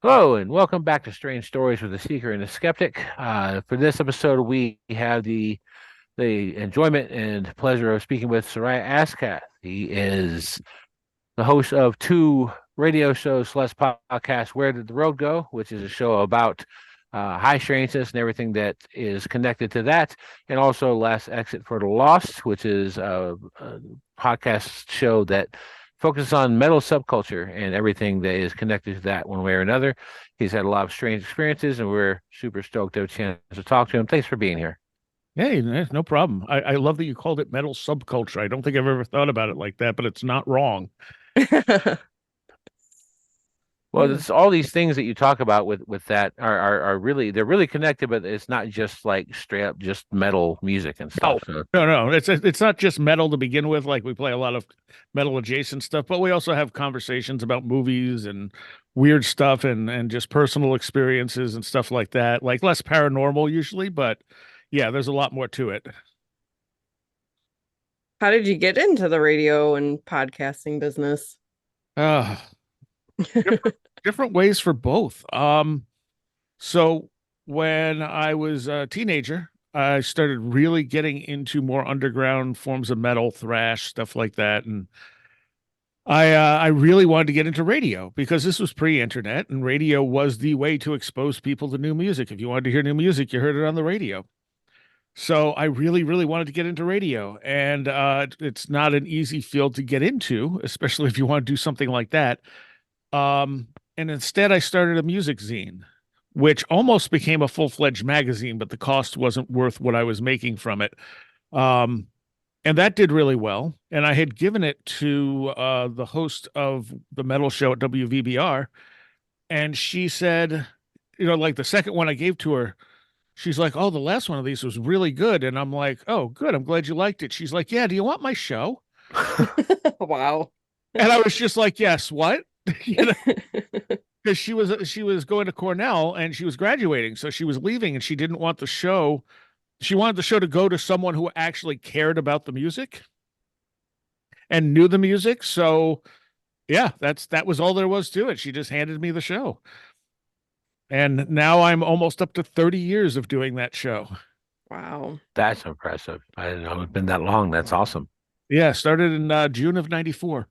Hello, and welcome back to Strange Stories with the Seeker and the Skeptic. For this episode, we have the enjoyment and pleasure of speaking with Seriah Azkath. He is the host of two radio shows slash podcasts, Where Did the Road Go?, which is a show about high strangeness and everything that is connected to that, and also Last Exit for the Lost, which is a podcast show that focuses on metal subculture and everything that is connected to that one way or another. He's had a lot of strange experiences, and we're super stoked to have a chance to talk to him. Thanks for being here. Hey, no problem. I love that you called it metal subculture. I don't think I've ever thought about it like that, but it's not wrong. Well, Yeah. it's all these things that you talk about with that are really they're really connected, but it's not just like straight up just metal music and No, stuff. So no. It's not just metal to begin with. Like we play a lot of metal adjacent stuff, but we also have conversations about movies and weird stuff and just personal experiences and stuff like that. Like less paranormal usually, but yeah, there's a lot more to it. How did you get into the radio and podcasting business? Uh, different ways for both. So when I was a teenager, I started really getting into more underground forms of metal, thrash, stuff like that, and I really wanted to get into radio because this was pre-internet, and radio was the way to expose people to new music. If you wanted to hear new music, you heard it on the radio. So I really, really wanted to get into radio, and it's not an easy field to get into, especially if you want to do something like that. And instead, I started a music zine, which almost became a full-fledged magazine, but the cost wasn't worth what I was making from it. Um, and that did really well. And I had given it to the host of the metal show at WVBR, and she said, like the second one I gave to her, she's like, "Oh, the last one of these was really good." And I'm like, "Oh, good. I'm glad you liked it." She's like, "Yeah, do you want my show?" Wow. And I was just like, "Yes, what?" you know, because she was going to Cornell and she was graduating, so she was leaving and she didn't want the show. She wanted the show to go to someone who actually cared about the music and knew the music. So yeah, that was all there was to it. She just handed me the show. And now I'm almost up to 30 years of doing that show. Wow. that's impressive. I didn't know it's been that long. That's awesome. Yeah, started in June of 94.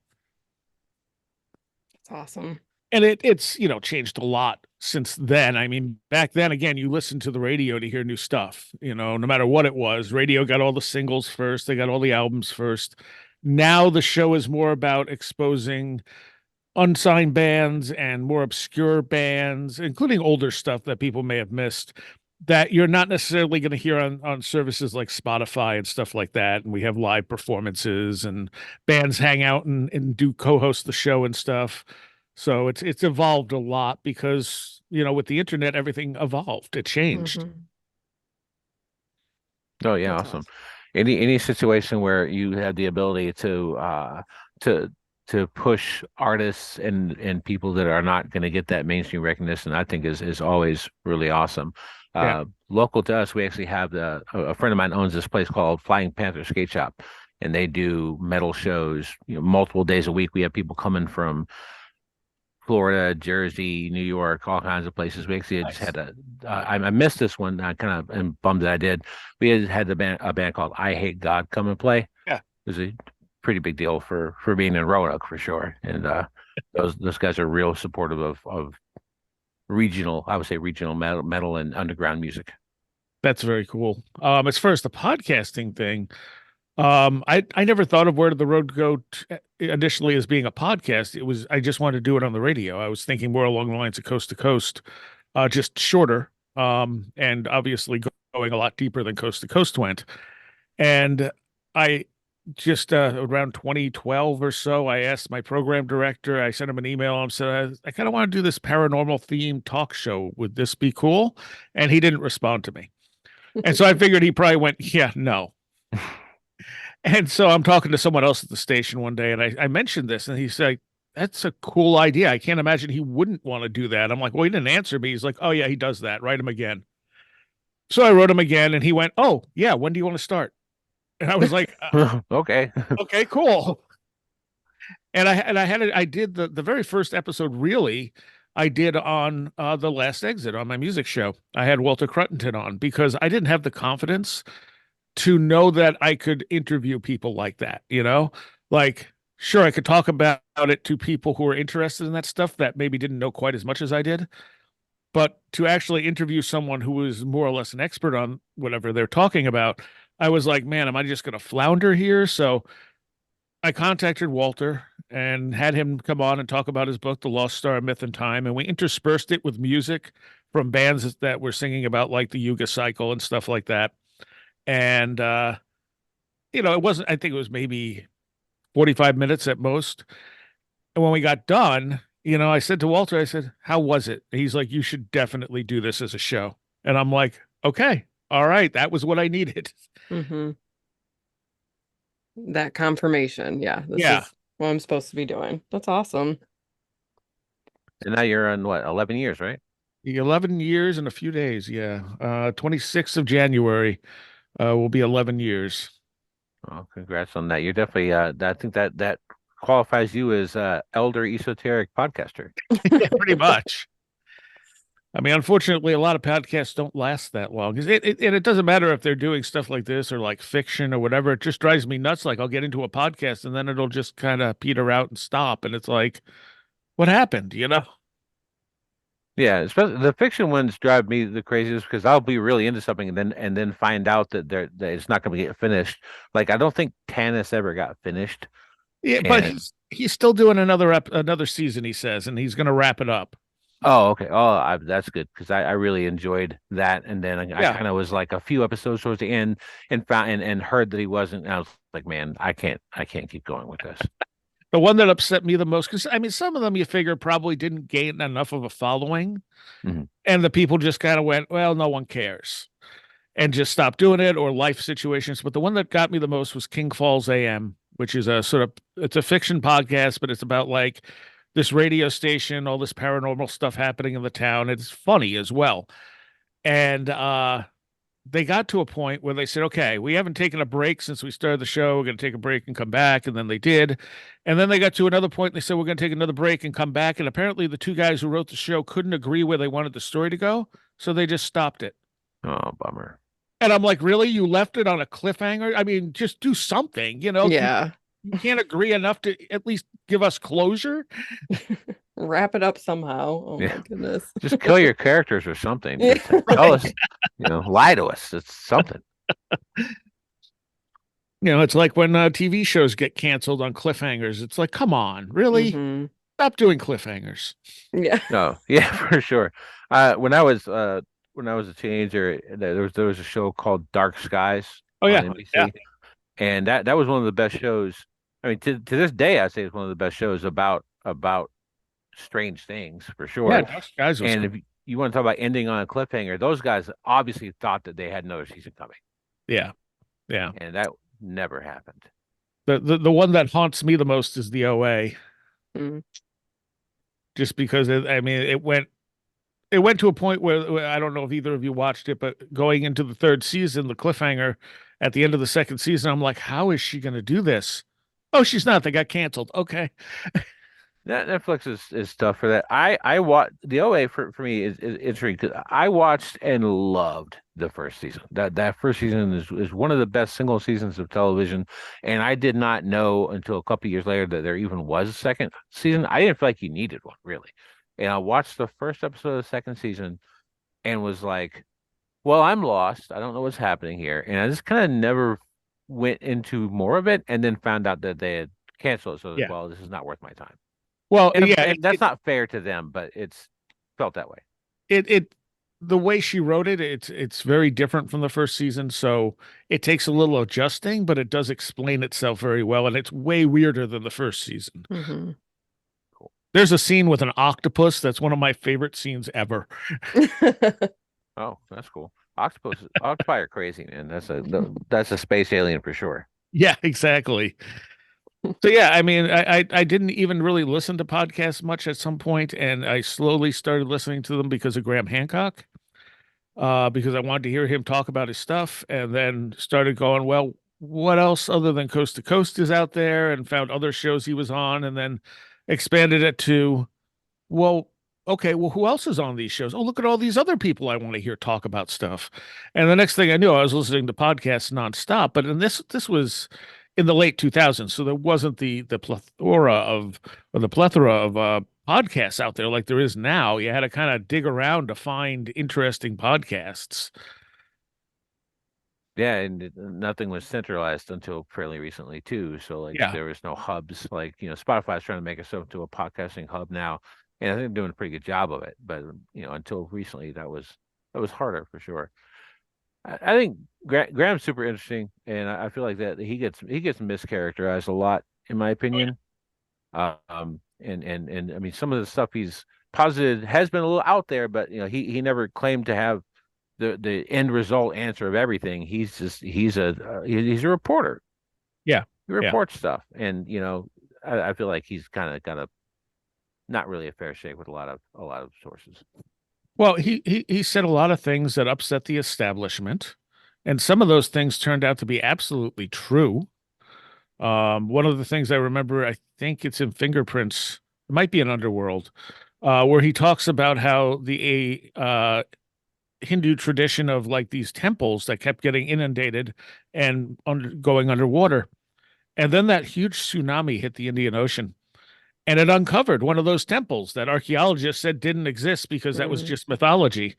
That's awesome. And it's changed a lot since then. I mean, back then again, you listened to the radio to hear new stuff, no matter what it was. Radio got all the singles first, they got all the albums first. Now the show is more about exposing unsigned bands and more obscure bands, including older stuff that people may have missed that you're not necessarily going to hear on services like Spotify and stuff like that. And we have live performances and bands hang out and do co-host the show and stuff. So it's evolved a lot because, with the internet, everything evolved. It changed. Hmm. Oh yeah, That's awesome. awesome. Any situation where you have the ability to to push artists and people that are not going to get that mainstream recognition, I think is always really awesome. Yeah. Local to us, we actually have a friend of mine owns this place called Flying Panther Skate Shop, and they do metal shows, multiple days a week. We have people coming from Florida, Jersey, New York, all kinds of places. We actually just Nice. had I missed this one. I kind of am bummed that I did. We had a band called I Hate God come and play. Yeah. It was a pretty big deal for being in Roanoke for sure. And those guys are real supportive of regional, I would say regional metal and underground music. That's very cool. As far as the podcasting thing, I never thought of Where Did the Road Go initially as being a podcast. I just wanted to do it on the radio. I was thinking more along the lines of Coast to Coast, just shorter, and obviously going a lot deeper than Coast to Coast went. And I just around 2012 or so, I asked my program director. I sent him an email and said, I kind of want to do this paranormal themed talk show. Would this be cool? And he didn't respond to me. And so I figured he probably went, yeah, no. And so I'm talking to someone else at the station one day, and I mentioned this, and he said, "That's a cool idea. I can't imagine he wouldn't want to do that." I'm like, "Well, he didn't answer me." He's like, "Oh yeah, he does that. Write him again." So I wrote him again, and he went, "Oh yeah, when do you want to start?" And I was like, Okay. "Okay, cool." And I did the very first episode really. I did on The Last Exit on my music show. I had Walter Cruttenton on because I didn't have the confidence to know that I could interview people like that, you know? Like, sure, I could talk about it to people who are interested in that stuff that maybe didn't know quite as much as I did. But to actually interview someone who was more or less an expert on whatever they're talking about, I was like, man, am I just going to flounder here? So I contacted Walter and had him come on and talk about his book, The Lost Star, Myth and Time. And we interspersed it with music from bands that were singing about like the Yuga cycle and stuff like that. And, it wasn't, I think it was maybe 45 minutes at most. And when we got done, I said to Walter, I said, how was it? And he's like, you should definitely do this as a show. And I'm like, okay, all right. That was what I needed. Mm-hmm. That confirmation. Yeah. This Yeah. is what I'm supposed to be doing. That's awesome. And now you're on what, 11 years, right? 11 years and a few days. Yeah. 26th of January will be 11 years. Oh, congrats on that. You're definitely, I think that qualifies you as elder esoteric podcaster. Yeah, pretty much. I mean, unfortunately, a lot of podcasts don't last that long. And it doesn't matter if they're doing stuff like this or like fiction or whatever. It just drives me nuts. Like I'll get into a podcast and then it'll just kind of peter out and stop. And it's like, what happened? Yeah, especially the fiction ones drive me the craziest because I'll be really into something and then find out that it's not going to get finished. Like I don't think Tannis ever got finished. Yeah, but And he's still doing another season, he says, and he's going to wrap it up. oh, okay. Oh, that's good because I really enjoyed that. And then I Yeah. kind of was like a few episodes towards the end and found and heard that he wasn't. And I was like, man, I can't keep going with this. The one that upset me the most, because I mean, some of them you figure probably didn't gain enough of a following, Mhm. and the people just kind of went, well, no one cares, and just stopped doing it, or life situations. But the one that got me the most was King Falls AM, which is it's a fiction podcast, but it's about like this radio station, all this paranormal stuff happening in the town. It's funny as well. And they got to a point where they said, okay, we haven't taken a break since we started the show. We're going to take a break and come back. And then they did. And then they got to another point and they said, we're going to take another break and come back. And apparently the two guys who wrote the show couldn't agree where they wanted the story to go. So they just stopped it. Oh, bummer. And I'm like, really? You left it on a cliffhanger? I mean, just do something, Yeah. You can't agree enough to at least give us closure. Wrap it up somehow. Oh Yeah. my goodness. Just kill your characters or something. Yeah, Just tell us, lie to us. It's something. It's like when TV shows get canceled on cliffhangers. It's like, come on, really? Mhm. Stop doing cliffhangers. Yeah. No, yeah, for sure. When I was a teenager, there was a show called Dark Skies Oh, on yeah. NBC, Yeah. and that was one of the best shows. I mean, to this day, I say it's one of the best shows about strange things for sure. Yeah, Dark Skies was And cool. if you want to talk about ending on a cliffhanger, those guys obviously thought that they had another season coming, Yeah. Yeah. and that never happened. The one that haunts me the most is the OA. Mm. Just because it went to a point where I don't know if either of you watched it, but going into the third season, the cliffhanger at the end of the second season, I'm like, how is she going to do this? Oh, she's not. They got canceled. Okay. Netflix is tough for that. I watch the OA for me is interesting because I watched and loved the first season. That first season is one of the best single seasons of television, and I did not know until a couple years later that there even was a second season. I didn't feel like you needed one really, and I watched the first episode of the second season and was like, well, I'm lost. I don't know what's happening here, and I just kind of never went into more of it, and then found out that they had canceled it. So I was like, Yeah. well, this is not worth my time. Well, And, yeah, and that's not fair to them, but it's felt that way. it the way she wrote it, it's very different from the first season. So it takes a little adjusting, but it does explain itself very well. And it's way weirder than the first season. Mhm. There's a scene with an octopus. That's one of my favorite scenes ever. Oh, that's cool. Octopi are crazy, man. That's a space alien for sure. Yeah, exactly. So yeah, I mean, I didn't even really listen to podcasts much at some point, and I slowly started listening to them because of Graham Hancock, because I wanted to hear him talk about his stuff, and then started going, well, what else other than Coast to Coast is out there, and found other shows he was on, and then expanded it to, well, okay, well, who else is on these shows? Oh, look at all these other people I want to hear talk about stuff. And the next thing I knew, I was listening to podcasts nonstop. But in this was in the late 2000s, so there wasn't the plethora of or the plethora of podcasts out there like there is now. You had to kind of dig around to find interesting podcasts. Yeah, and nothing was centralized until fairly recently too. So like Yeah. there was no hubs. Like Spotify's trying to make itself into a podcasting hub now, and I think they're doing a pretty good job of it. But until recently, that was harder for sure. I think Graham's super interesting, and I feel like that he gets mischaracterized a lot, in my opinion. And I mean, some of the stuff he's posited has been a little out there, but he never claimed to have the end result answer of everything. He's a reporter. Yeah. He Yeah. reports stuff, and I feel like he's kind of got a not really a fair shake with a lot of sources. Well, he said a lot of things that upset the establishment, and some of those things turned out to be absolutely true. One of the things I remember, I think it's in Fingerprints, it might be in Underworld, where he talks about how the Hindu tradition of like these temples that kept getting inundated and going underwater. And then that huge tsunami hit the Indian Ocean and it uncovered one of those temples that archaeologists said didn't exist because that was Mm. just mythology.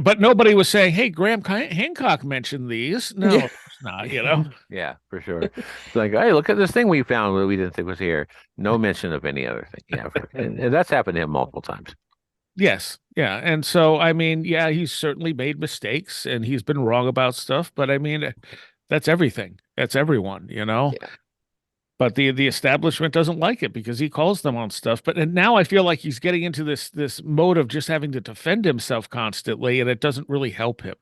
But nobody was saying, hey, Graham Hancock mentioned these. No, Yeah. of course not. Yeah, for sure. It's like, hey, look at this thing we found that we didn't think was here. No mention of any other thing. Yeah, and that's happened to him multiple times. Yes. Yeah. And so, I mean, yeah, he's certainly made mistakes and he's been wrong about stuff, but I mean, that's everything. That's everyone. Yeah. But the establishment doesn't like it because he calls them on stuff. But and now I feel like he's getting into this mode of just having to defend himself constantly, and it doesn't really help him.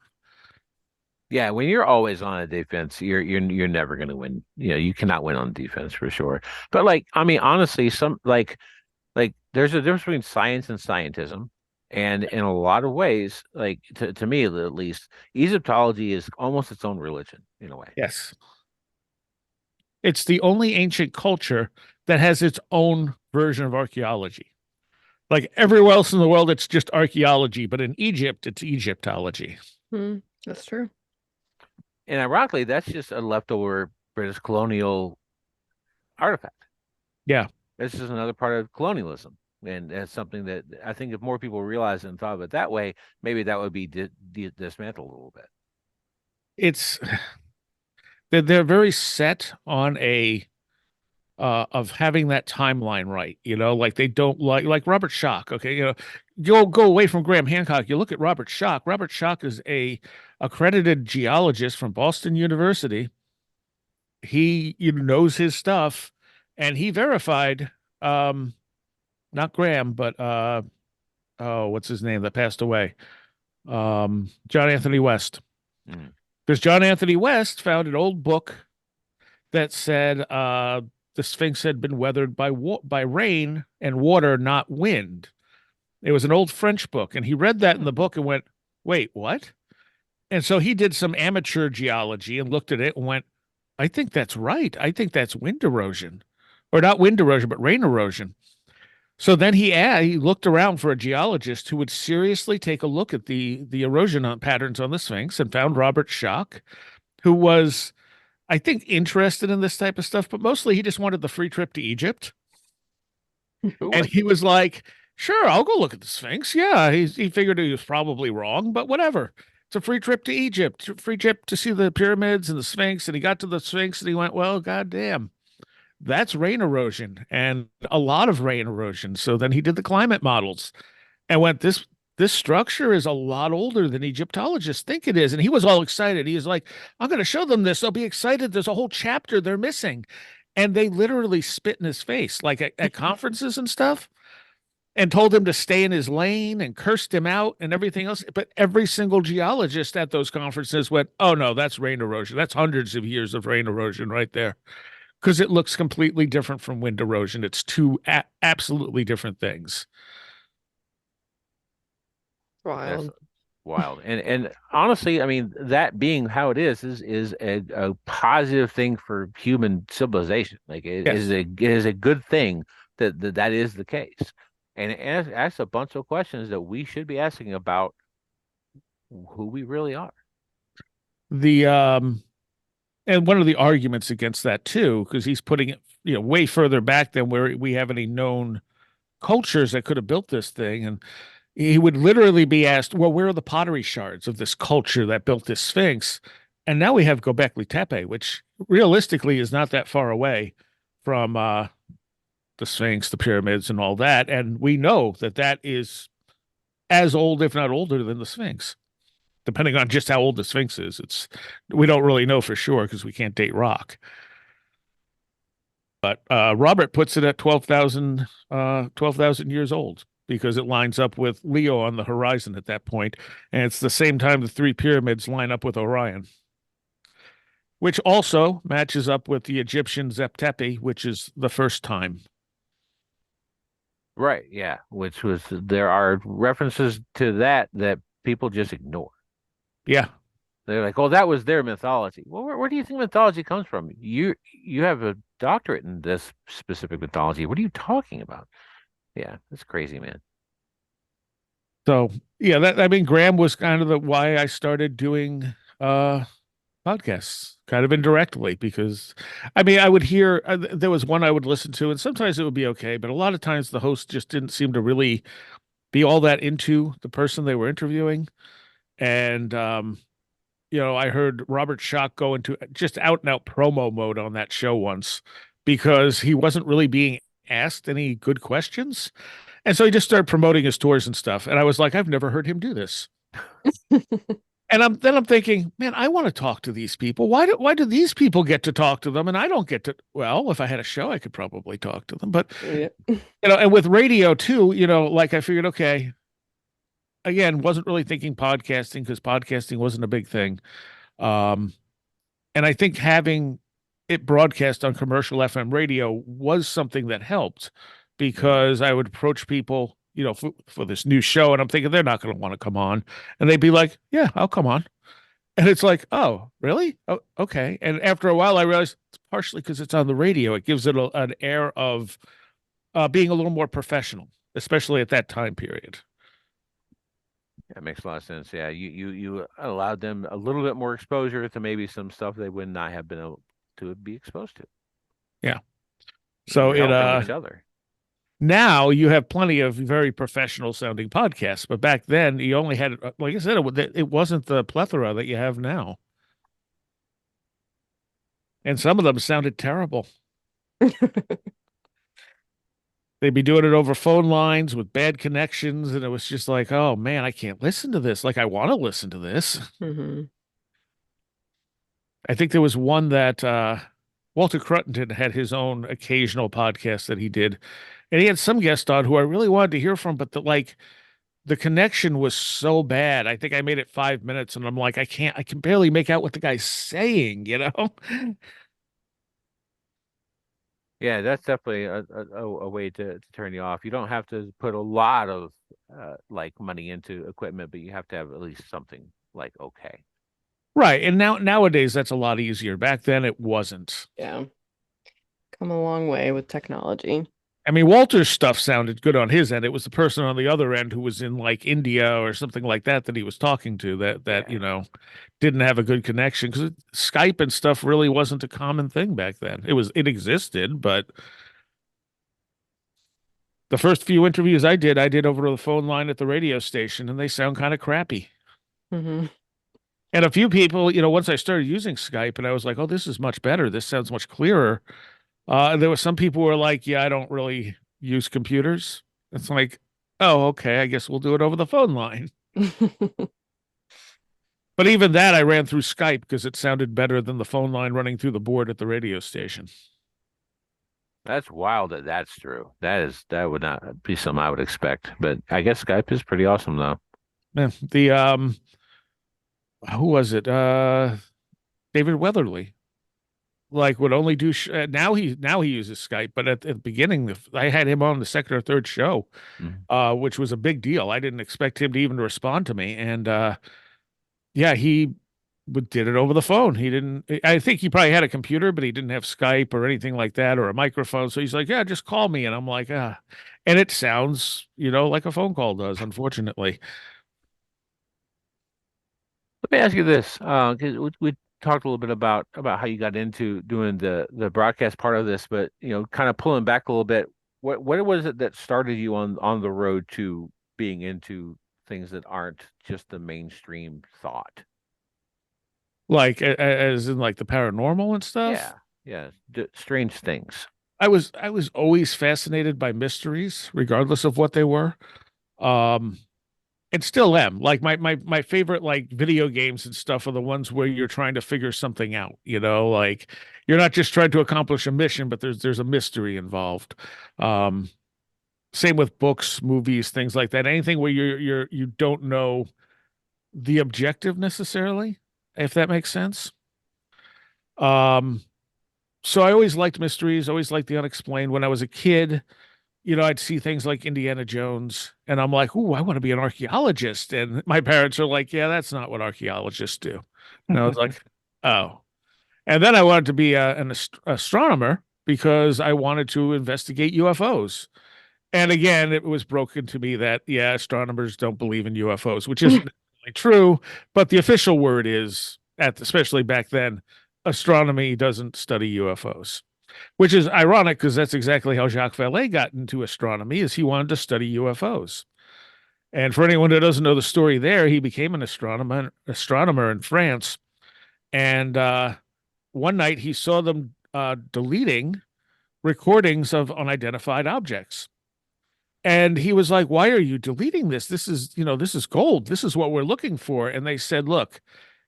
Yeah, when you're always on a defense, you're never going to win. You cannot win on defense for sure. But like, I mean, honestly, some like there's a difference between science and scientism. And in a lot of ways, like to me at least, Egyptology is almost its own religion in a way. Yes. It's the only ancient culture that has its own version of archaeology. Like everywhere else in the world, it's just archaeology, but in Egypt, it's Egyptology. That's true. And ironically, that's just a leftover British colonial artifact. Yeah. This is another part of colonialism. And that's something that I think if more people realized and thought of it that way, maybe that would be dismantled a little bit. It's they're very set on a of having that timeline right, like they don't like Robert Schoch. Okay, you go away from Graham Hancock. You look at Robert Schoch. Robert Schoch is a accredited geologist from Boston University. He knows his stuff, and he verified not Graham, but oh, what's his name that passed away? John Anthony West. Mm. Because John Anthony West found an old book that said the Sphinx had been weathered by rain and water, not wind. It was an old French book, and he read that in the book and went, "Wait, what?" And so he did some amateur geology and looked at it and went, "I think that's right. I think that's wind erosion, or not wind erosion, but rain erosion." So then he looked around for a geologist who would seriously take a look at the erosion patterns on the Sphinx and found Robert Schoch, who was, I think, interested in this type of stuff, but mostly he just wanted the free trip to Egypt. And he was like, sure, I'll go look at the Sphinx. Yeah, he figured he was probably wrong, but whatever. It's a free trip to Egypt, free trip to see the pyramids and the Sphinx. And he got to the Sphinx and he went, well, goddamn, that's rain erosion and a lot of rain erosion. So then he did the climate models and went, this structure is a lot older than Egyptologists think it is. And he was all excited. He was like, I'm going to show them this. They'll be excited. There's a whole chapter they're missing. And they literally spit in his face, like at conferences and stuff, and told him to stay in his lane and cursed him out and everything else. But every single geologist at those conferences went, oh, no, that's rain erosion. That's hundreds of years of rain erosion right there. Because it looks completely different from wind erosion. It's two absolutely different things. Wild. That's wild. And honestly, I mean, that being how it is a positive thing for human civilization. Like it Yes. is a good thing that is the case. and ask a bunch of questions that we should be asking about who we really are. The and one of the arguments against that too, because he's putting it, way further back than where we have any known cultures that could have built this thing. And he would literally be asked, well, where are the pottery shards of this culture that built this Sphinx? And now we have Göbekli Tepe, which realistically is not that far away from the Sphinx, the pyramids, and all that. And we know that that is as old, if not older, than the Sphinx, depending on just how old the Sphinx is. We don't really know for sure because we can't date rock. But Robert puts it at 12,000 years old because it lines up with Leo on the horizon at that point, and it's the same time the three pyramids line up with Orion, which also matches up with the Egyptian Zep-Tepi, which is the first time. Right, yeah, which was there are references to that people just ignore. Yeah. They're like, "Oh, that was their mythology." Well, where do you think mythology comes from? You have a doctorate in this specific mythology. What are you talking about? Yeah, that's crazy, man. So yeah, Graham was kind of the why I started doing podcasts, kind of indirectly, because I would hear there was one I would listen to, and sometimes it would be okay, but a lot of times the host just didn't seem to really be all that into the person they were interviewing. And I heard Robert Schock go into just out and out promo mode on that show once because he wasn't really being asked any good questions. And so he just started promoting his tours and stuff. And I was like, I've never heard him do this. And I'm thinking, man, I want to talk to these people. Why do these people get to talk to them and I don't get to? Well, if I had a show, I could probably talk to them. But Yeah. and with radio too, like I figured, okay, again, wasn't really thinking podcasting because podcasting wasn't a big thing. And I think having it broadcast on commercial FM radio was something that helped because I would approach people, for this new show, and I'm thinking they're not going to want to come on, and they'd be like, "Yeah, I'll come on," and it's like, "Oh, really? Oh, okay." And after a while, I realized it's partially because it's on the radio. It gives it an air of being a little more professional, especially at that time period. That makes a lot of sense. Yeah, you allowed them a little bit more exposure to maybe some stuff they would not have been able to be exposed to. Yeah. So You're helping each other. Now you have plenty of very professional sounding podcasts, but back then you only had, like I said, it wasn't the plethora that you have now. And some of them sounded terrible. They'd be doing it over phone lines with bad connections, and it was just like, oh man, I can't listen to this. Like I want to listen to this. Mm-hmm. I think there was one that Walter Cruttenden had his own occasional podcast that he did, and he had some guest on who I really wanted to hear from, but the connection was so bad. I think I made it 5 minutes, and I'm like, I can barely make out what the guy's saying, Yeah, that's definitely a way to turn you off. You don't have to put a lot of like money into equipment, but you have to have at least something like okay. Right. And nowadays that's a lot easier. Back then it wasn't. Yeah. Come a long way with technology. I mean, Walter's stuff sounded good on his end. It was the person on the other end who was in like India or something like that he was talking to that Yeah. Didn't have a good connection because Skype and stuff really wasn't a common thing back then. It existed, but the first few interviews I did over the phone line at the radio station, and they sound kind of crappy. Mm-hmm. And a few people, once I started using Skype and I was like, oh, this is much better. This sounds much clearer. There were some people who were like, yeah, I don't really use computers. It's like, oh, okay, I guess we'll do it over the phone line. But even that I ran through Skype because it sounded better than the phone line running through the board at the radio station. That's wild that's true. That would not be something I would expect. But I guess Skype is pretty awesome though. Yeah, who was it? David Weatherly. Like would only do now he uses Skype, but at the beginning I had him on the second or third show, which was a big deal. I didn't expect him to even respond to me, and yeah, he did it over the phone. He didn't. I think he probably had a computer, but he didn't have Skype or anything like that or a microphone. So he's like, "Yeah, just call me," and I'm like, And it sounds, like a phone call does, unfortunately. Let me ask you this, 'cause we talked a little bit about how you got into doing the broadcast part of this, but kind of pulling back a little bit, what was it that started you on the road to being into things that aren't just the mainstream thought? Like as in like the paranormal and stuff. Yeah, yeah, strange things. I was always fascinated by mysteries, regardless of what they were. Um, and still am. Like my favorite like video games and stuff are the ones where you're trying to figure something out, like you're not just trying to accomplish a mission, but there's a mystery involved. Um, Same with books, movies, things like that. Anything where you don't know the objective necessarily, if that makes sense. Um, so I always liked mysteries, always liked the unexplained. When I was a kid, I'd see things like Indiana Jones, and I'm like, "Ooh, I want to be an archaeologist." And my parents are like, "Yeah, that's not what archaeologists do." And I was like, "Oh." And then I wanted to be an astronomer because I wanted to investigate UFOs. And again, it was broken to me that yeah, astronomers don't believe in UFOs, which isn't necessarily true, but the official word is, especially back then, astronomy doesn't study UFOs. Which is ironic because that's exactly how Jacques Vallée got into astronomy, is he wanted to study UFOs. And for anyone that doesn't know the story there, he became an astronomer in France. And one night he saw them deleting recordings of unidentified objects. And he was like, "Why are you deleting this? This is gold. This is what we're looking for." And they said, "Look,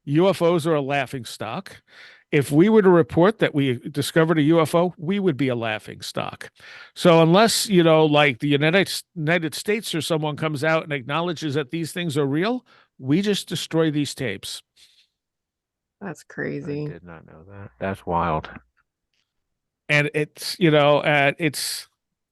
UFOs are a laughing stock. If we were to report that we discovered a UFO, we would be a laughing stock. So unless, like the United States or someone comes out and acknowledges that these things are real, we just destroy these tapes." That's I crazy. did not know that. That's wild. And it's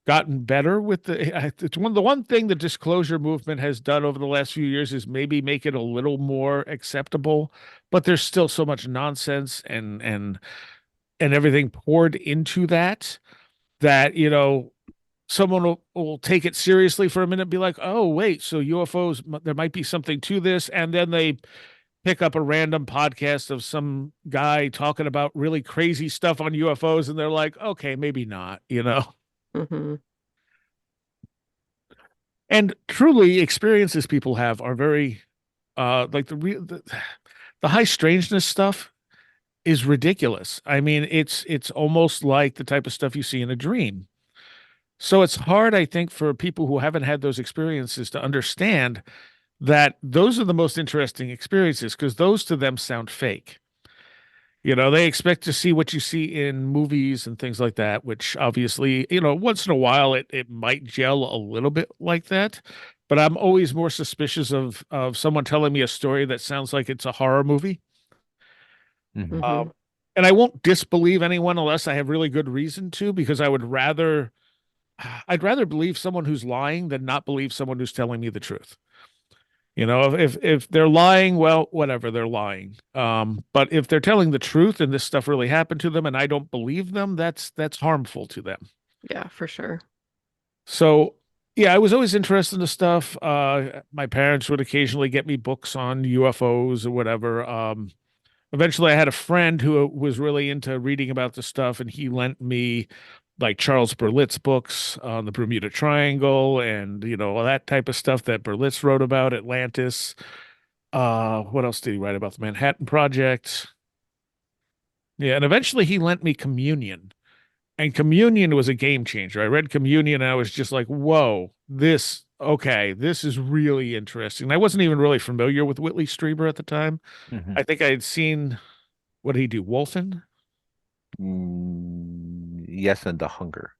gotten better with it's one thing the disclosure movement has done over the last few years is maybe make it a little more acceptable, but there's still so much nonsense and everything poured into that someone will take it seriously for a minute and be like, "Oh wait, so UFOs, there might be something to this," and then they pick up a random podcast of some guy talking about really crazy stuff on UFOs, and they're like, "Okay, maybe not." Hmm. And truly, experiences people have are very like the high strangeness stuff is ridiculous. I mean, it's almost like the type of stuff you see in a dream. So it's hard, I think, for people who haven't had those experiences to understand that those are the most interesting experiences because those to them sound fake. They expect to see what you see in movies and things like that, which obviously, once in a while it might gel a little bit like that. But I'm always more suspicious of someone telling me a story that sounds like it's a horror movie. Hmm. Hmm. And I won't disbelieve anyone unless I have really good reason to, because I'd rather believe someone who's lying than not believe someone who's telling me the truth. If they're lying, well, whatever, they're lying. But if they're telling the truth and this stuff really happened to them and I don't believe them, that's harmful to them. Yeah, for sure. So yeah, I was always interested in the stuff. My parents would occasionally get me books on UFOs or whatever. Eventually I had a friend who was really into reading about the stuff, and he lent me like Charles Berlitz books on the Bermuda Triangle and all that type of stuff that Berlitz wrote about, Atlantis. What else did he write about? The Manhattan Project. Yeah, and eventually he lent me Communion. And Communion was a game changer. I read Communion and I was just like, whoa, this is really interesting. I wasn't even really familiar with Whitley Strieber at the time. Hmm. I think I had seen, what did he do? Wolfen? Yes, and the hunger.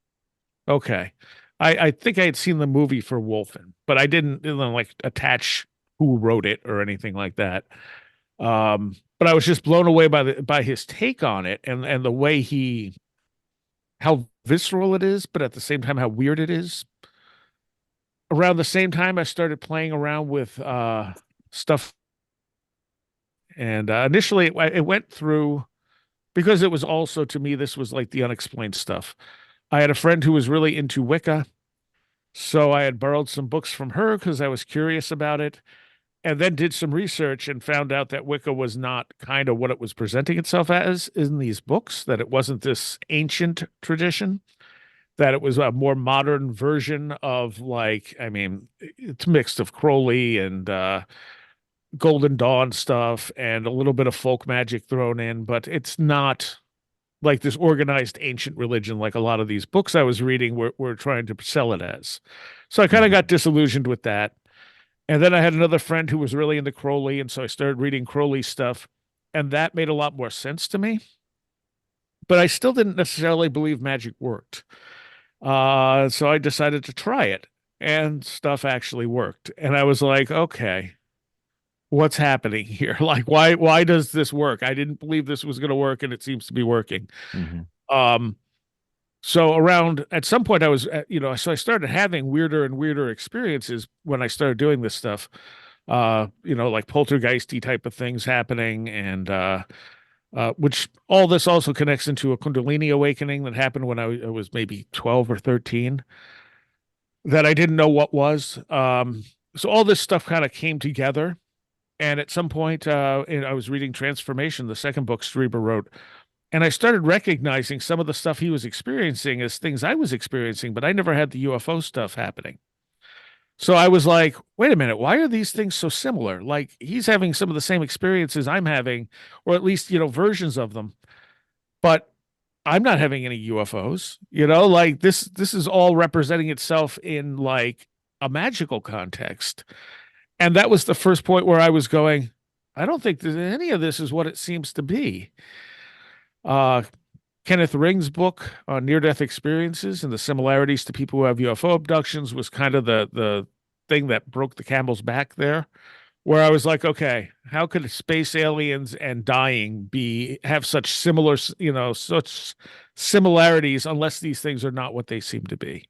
Okay. I think I had seen the movie for Wolfen, but I didn't, like attach who wrote it or anything like that. But I was just blown away by his take on it and the way how visceral it is, but at the same time how weird it is. Around the same time, I started playing around with stuff, and initially it went through because it was also, to me, this was like the unexplained stuff. I had a friend who was really into Wicca, So I had borrowed some books from her because I was curious about it, and then did some research and found out that Wicca was not kind of what it was presenting itself as in these books, that it wasn't this ancient tradition, that it was a more modern version of, like, I mean, it's mixed of Crowley and Golden Dawn stuff and a little bit of folk magic thrown in, but it's not like this organized ancient religion like a lot of these books I was reading were trying to sell it as. So I kind of got disillusioned with that. And then I had another friend who was really into Crowley, and so I started reading Crowley stuff, and that made a lot more sense to me. But I still didn't necessarily believe magic worked. So I decided to try it, and stuff actually worked. And I was like, okay, what's happening here? Like, why does this work? I didn't believe this was going to work, and it seems to be working. Mm-hmm. So around at some point I was, so I started having weirder and weirder experiences when I started doing this stuff. Like poltergeisty type of things happening, and which all this also connects into a kundalini awakening that happened when I was maybe 12 or 13 that I didn't know what was. So all this stuff kind of came together. And at some point, I was reading Transformation, the second book Strieber wrote, and I started recognizing some of the stuff he was experiencing as things I was experiencing, but I never had the UFO stuff happening. So I was like, wait a minute, why are these things so similar? Like, he's having some of the same experiences I'm having, or at least, versions of them, but I'm not having any UFOs, like this is all representing itself in like a magical context. And that was the first point where I was going, I don't think that any of this is what it seems to be. Uh, Kenneth Ring's book on near-death experiences and the similarities to people who have UFO abductions was kind of the thing that broke the camel's back there, where I was like, okay, how could space aliens and dying have such such similarities unless these things are not what they seem to be?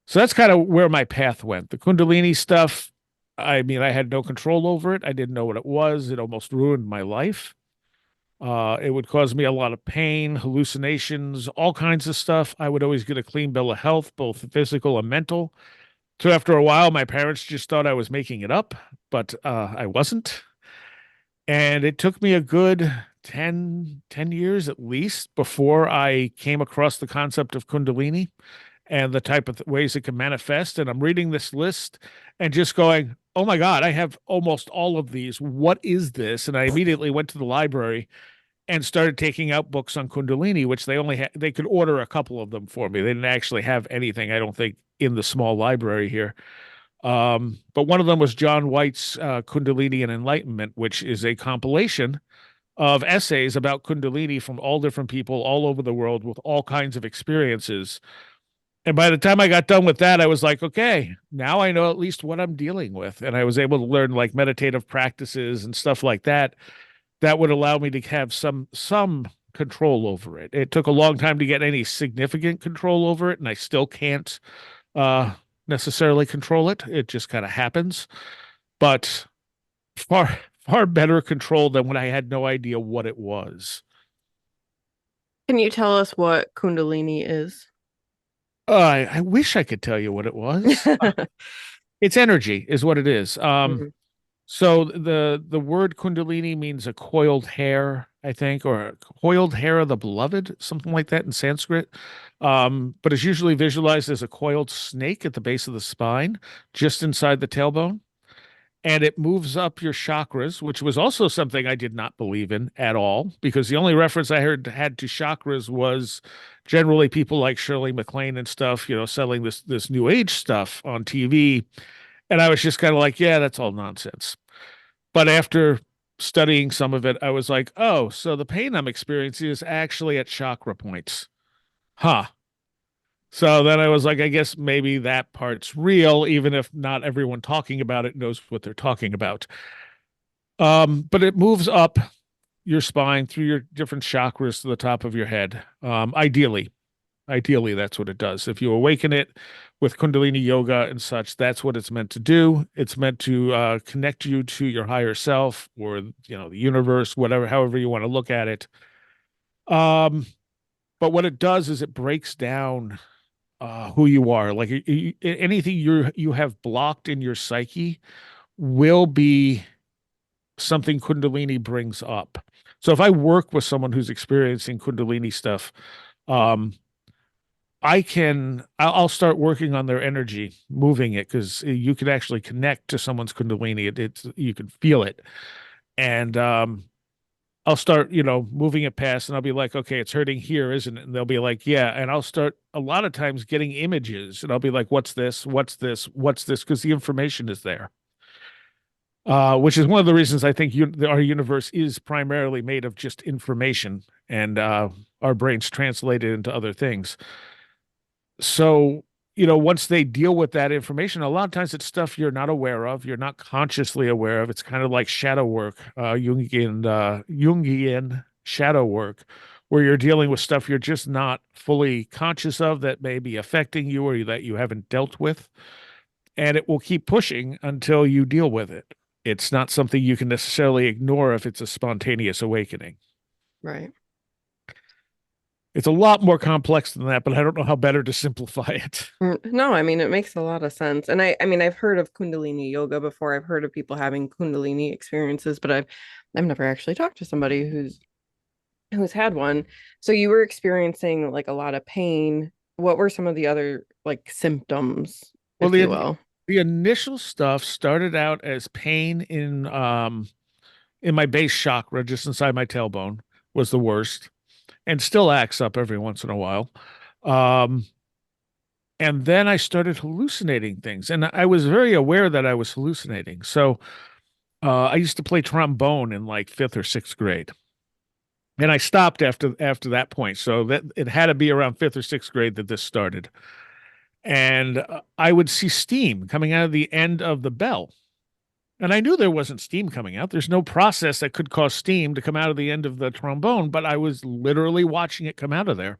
So that's kind of where my path went. The Kundalini stuff, I mean, I had no control over it. I didn't know what it was. It almost ruined my life. It would cause me a lot of pain, hallucinations, all kinds of stuff. I would always get a clean bill of health, both physical and mental. So after a while, my parents just thought I was making it up, but I wasn't. And it took me a good 10 years at least before I came across the concept of Kundalini and the type of ways it can manifest. And I'm reading this list and just going, oh my God, I have almost all of these. What is this? And I immediately went to the library and started taking out books on Kundalini, which they could order a couple of them for me. They didn't actually have anything, I don't think, in the small library here. But one of them was John White's Kundalini and Enlightenment, which is a compilation of essays about Kundalini from all different people all over the world with all kinds of experiences. And by the time I got done with that, I was like, okay, now I know at least what I'm dealing with. And I was able to learn like meditative practices and stuff like that that would allow me to have some control over it. It took a long time to get any significant control over it, and I still can't necessarily control it. It just kind of happens. But far better control than when I had no idea what it was. Can you tell us what Kundalini is? I wish I could tell you what it was. It's energy, is what it is. Mhm. So the word Kundalini means a coiled hair, I think, or a coiled hair of the beloved, something like that in Sanskrit. But it's usually visualized as a coiled snake at the base of the spine, just inside the tailbone. And it moves up your chakras, which was also something I did not believe in at all, because the only reference I had to chakras was generally people like Shirley MacLaine and stuff, selling this new age stuff on TV. And I was just kind of like, yeah, that's all nonsense. But after studying some of it, I was like, oh, so the pain I'm experiencing is actually at chakra points. Huh. So then I was like, I guess maybe that part's real, even if not everyone talking about it knows what they're talking about. But it moves up your spine through your different chakras to the top of your head. Ideally, that's what it does. If you awaken it with Kundalini yoga and such, that's what it's meant to do. It's meant to connect you to your higher self or, the universe, whatever, however you want to look at it. But what it does is it breaks down who you are. Like anything you have blocked in your psyche will be something Kundalini brings up. So if I work with someone who's experiencing Kundalini stuff, um, I'll start working on their energy, moving it, because you can actually connect to someone's Kundalini. You can feel it. And I'll start, moving it past, and I'll be like, okay, it's hurting here, isn't it? And they'll be like, yeah. And I'll start a lot of times getting images, and I'll be like, what's this? What's this? What's this? Because the information is there. Which is one of the reasons I think our universe is primarily made of just information, and our brains translate it into other things. So, once they deal with that information, a lot of times it's stuff you're not aware of, you're not consciously aware of. It's kind of like shadow work, Jungian shadow work, where you're dealing with stuff you're just not fully conscious of that may be affecting you or that you haven't dealt with. And it will keep pushing until you deal with it. It's not something you can necessarily ignore if it's a spontaneous awakening. Right. It's a lot more complex than that, but I don't know how better to simplify it. No, I mean, it makes a lot of sense. And I mean, I've heard of Kundalini yoga before. I've heard of people having Kundalini experiences, but I've never actually talked to somebody who's had one. So you were experiencing like a lot of pain. What were some of the other like symptoms, Well, if you will? the initial stuff started out as pain in my base chakra, just inside my tailbone, was the worst, and still acts up every once in a while. Um, and then I started hallucinating things, and I was very aware that I was hallucinating. So I used to play trombone in like fifth or sixth grade, and I stopped after that point. So that it had to be around fifth or sixth grade that this started. And I would see steam coming out of the end of the bell. And I knew there wasn't steam coming out. There's no process that could cause steam to come out of the end of the trombone, but I was literally watching it come out of there.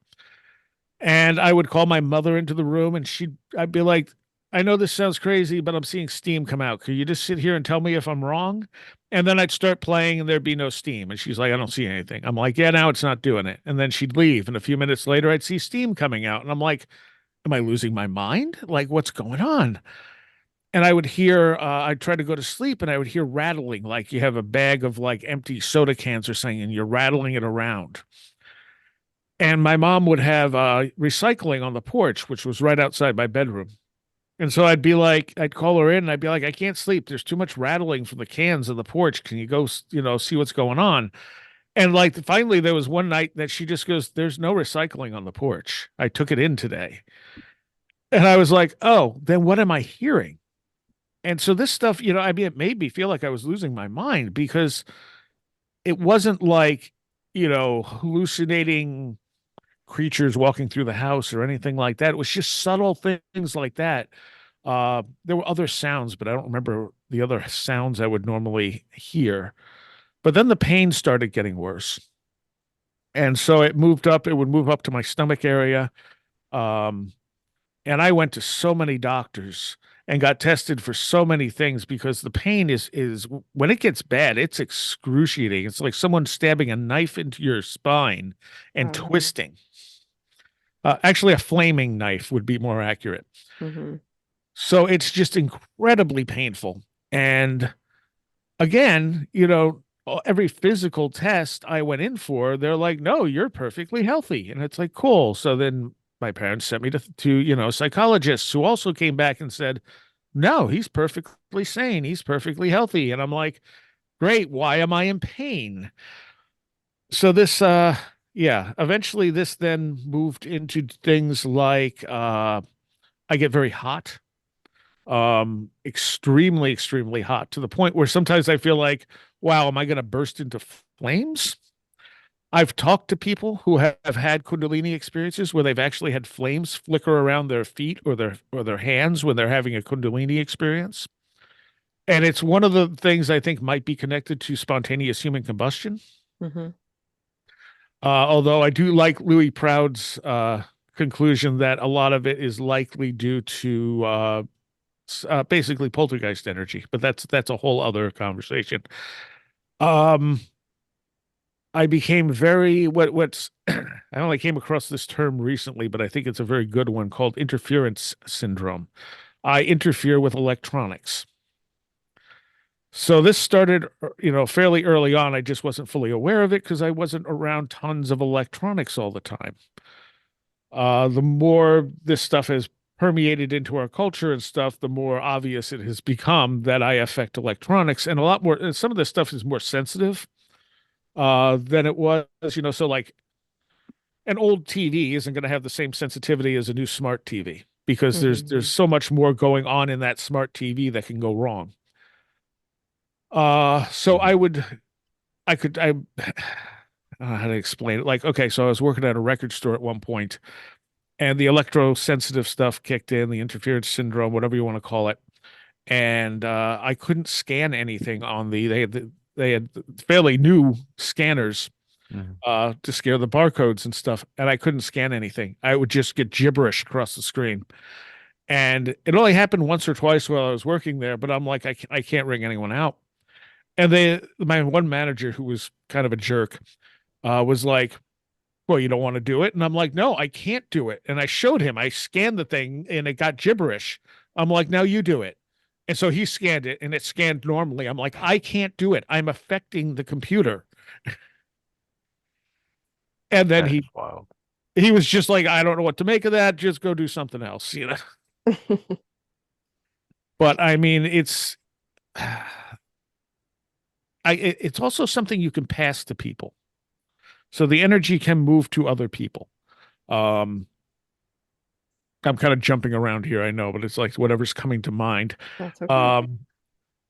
And I would call my mother into the room, and I'd be like, I know this sounds crazy, but I'm seeing steam come out. Could you just sit here and tell me if I'm wrong? And then I'd start playing and there'd be no steam. And she's like, I don't see anything. I'm like, yeah, now it's not doing it. And then she'd leave. And a few minutes later, I'd see steam coming out. And I'm like, am I losing my mind? Like, what's going on? And I would hear, I'd try to go to sleep and I would hear rattling, like you have a bag of like empty soda cans or something and you're rattling it around. And my mom would have recycling on the porch, which was right outside my bedroom. And so I'd be like, I'd call her in and I'd be like, I can't sleep. There's too much rattling from the cans on the porch. Can you go, see what's going on? And like finally, there was one night that she just goes, there's no recycling on the porch. I took it in today. And I was like, oh, then what am I hearing? And so this stuff, I mean, it made me feel like I was losing my mind because it wasn't like, hallucinating creatures walking through the house or anything like that. It was just subtle things like that. There were other sounds, but I don't remember the other sounds I would normally hear. But then the pain started getting worse. And so it would move up to my stomach area. Um, and I went to so many doctors and got tested for so many things because the pain is when it gets bad, it's excruciating. It's like someone stabbing a knife into your spine and Wow. twisting. Actually, a flaming knife would be more accurate. Mm-hmm. So it's just incredibly painful. And again, every physical test I went in for, they're like, no, you're perfectly healthy. And it's like, cool. So then my parents sent me to psychologists who also came back and said, no, he's perfectly sane. He's perfectly healthy. And I'm like, great. Why am I in pain? So this, yeah, eventually this then moved into things like, I get very hot, extremely, extremely hot to the point where sometimes I feel like, wow, am I going to burst into flames? I've talked to people who have had Kundalini experiences where they've actually had flames flicker around their feet or their hands when they're having a Kundalini experience. And it's one of the things I think might be connected to spontaneous human combustion. Mm-hmm. Although I do like Louis Proud's conclusion that a lot of it is likely due to basically poltergeist energy, but that's a whole other conversation. Um, I became very what's I only came across this term recently, but I think it's a very good one called interference syndrome. I interfere with electronics. So this started, fairly early on. I just wasn't fully aware of it because I wasn't around tons of electronics all the time. The more this stuff has permeated into our culture and stuff, the more obvious it has become that I affect electronics, and a lot more. And some of this stuff is more sensitive than it was. So like an old TV isn't going to have the same sensitivity as a new smart TV because there's Mhm. so much more going on in that smart TV that can go wrong. So Mhm. I don't know how to explain it. Like, okay, so I was working at a record store at one point, and the electrosensitive stuff kicked in, the interference syndrome, whatever you want to call it, and I couldn't scan anything on they had fairly new scanners Mhm. to scare the barcodes and stuff, and I couldn't scan anything. I would just get gibberish across the screen. And it only happened once or twice while I was working there, but I'm like, I can't ring anyone out. And my one manager, who was kind of a jerk, was like, well, you don't want to do it. And I'm like, no, I can't do it. And I showed him, I scanned the thing and it got gibberish. I'm like, now you do it. And so he scanned it and it scanned normally. I'm like, I can't do it. I'm affecting the computer. And then That's he wild. he was just like, I don't know what to make of that. Just go do something else. But I mean, it's also something you can pass to people. So the energy can move to other people. Um, I'm kind of jumping around here, I know, but it's like whatever's coming to mind. That's okay. Um,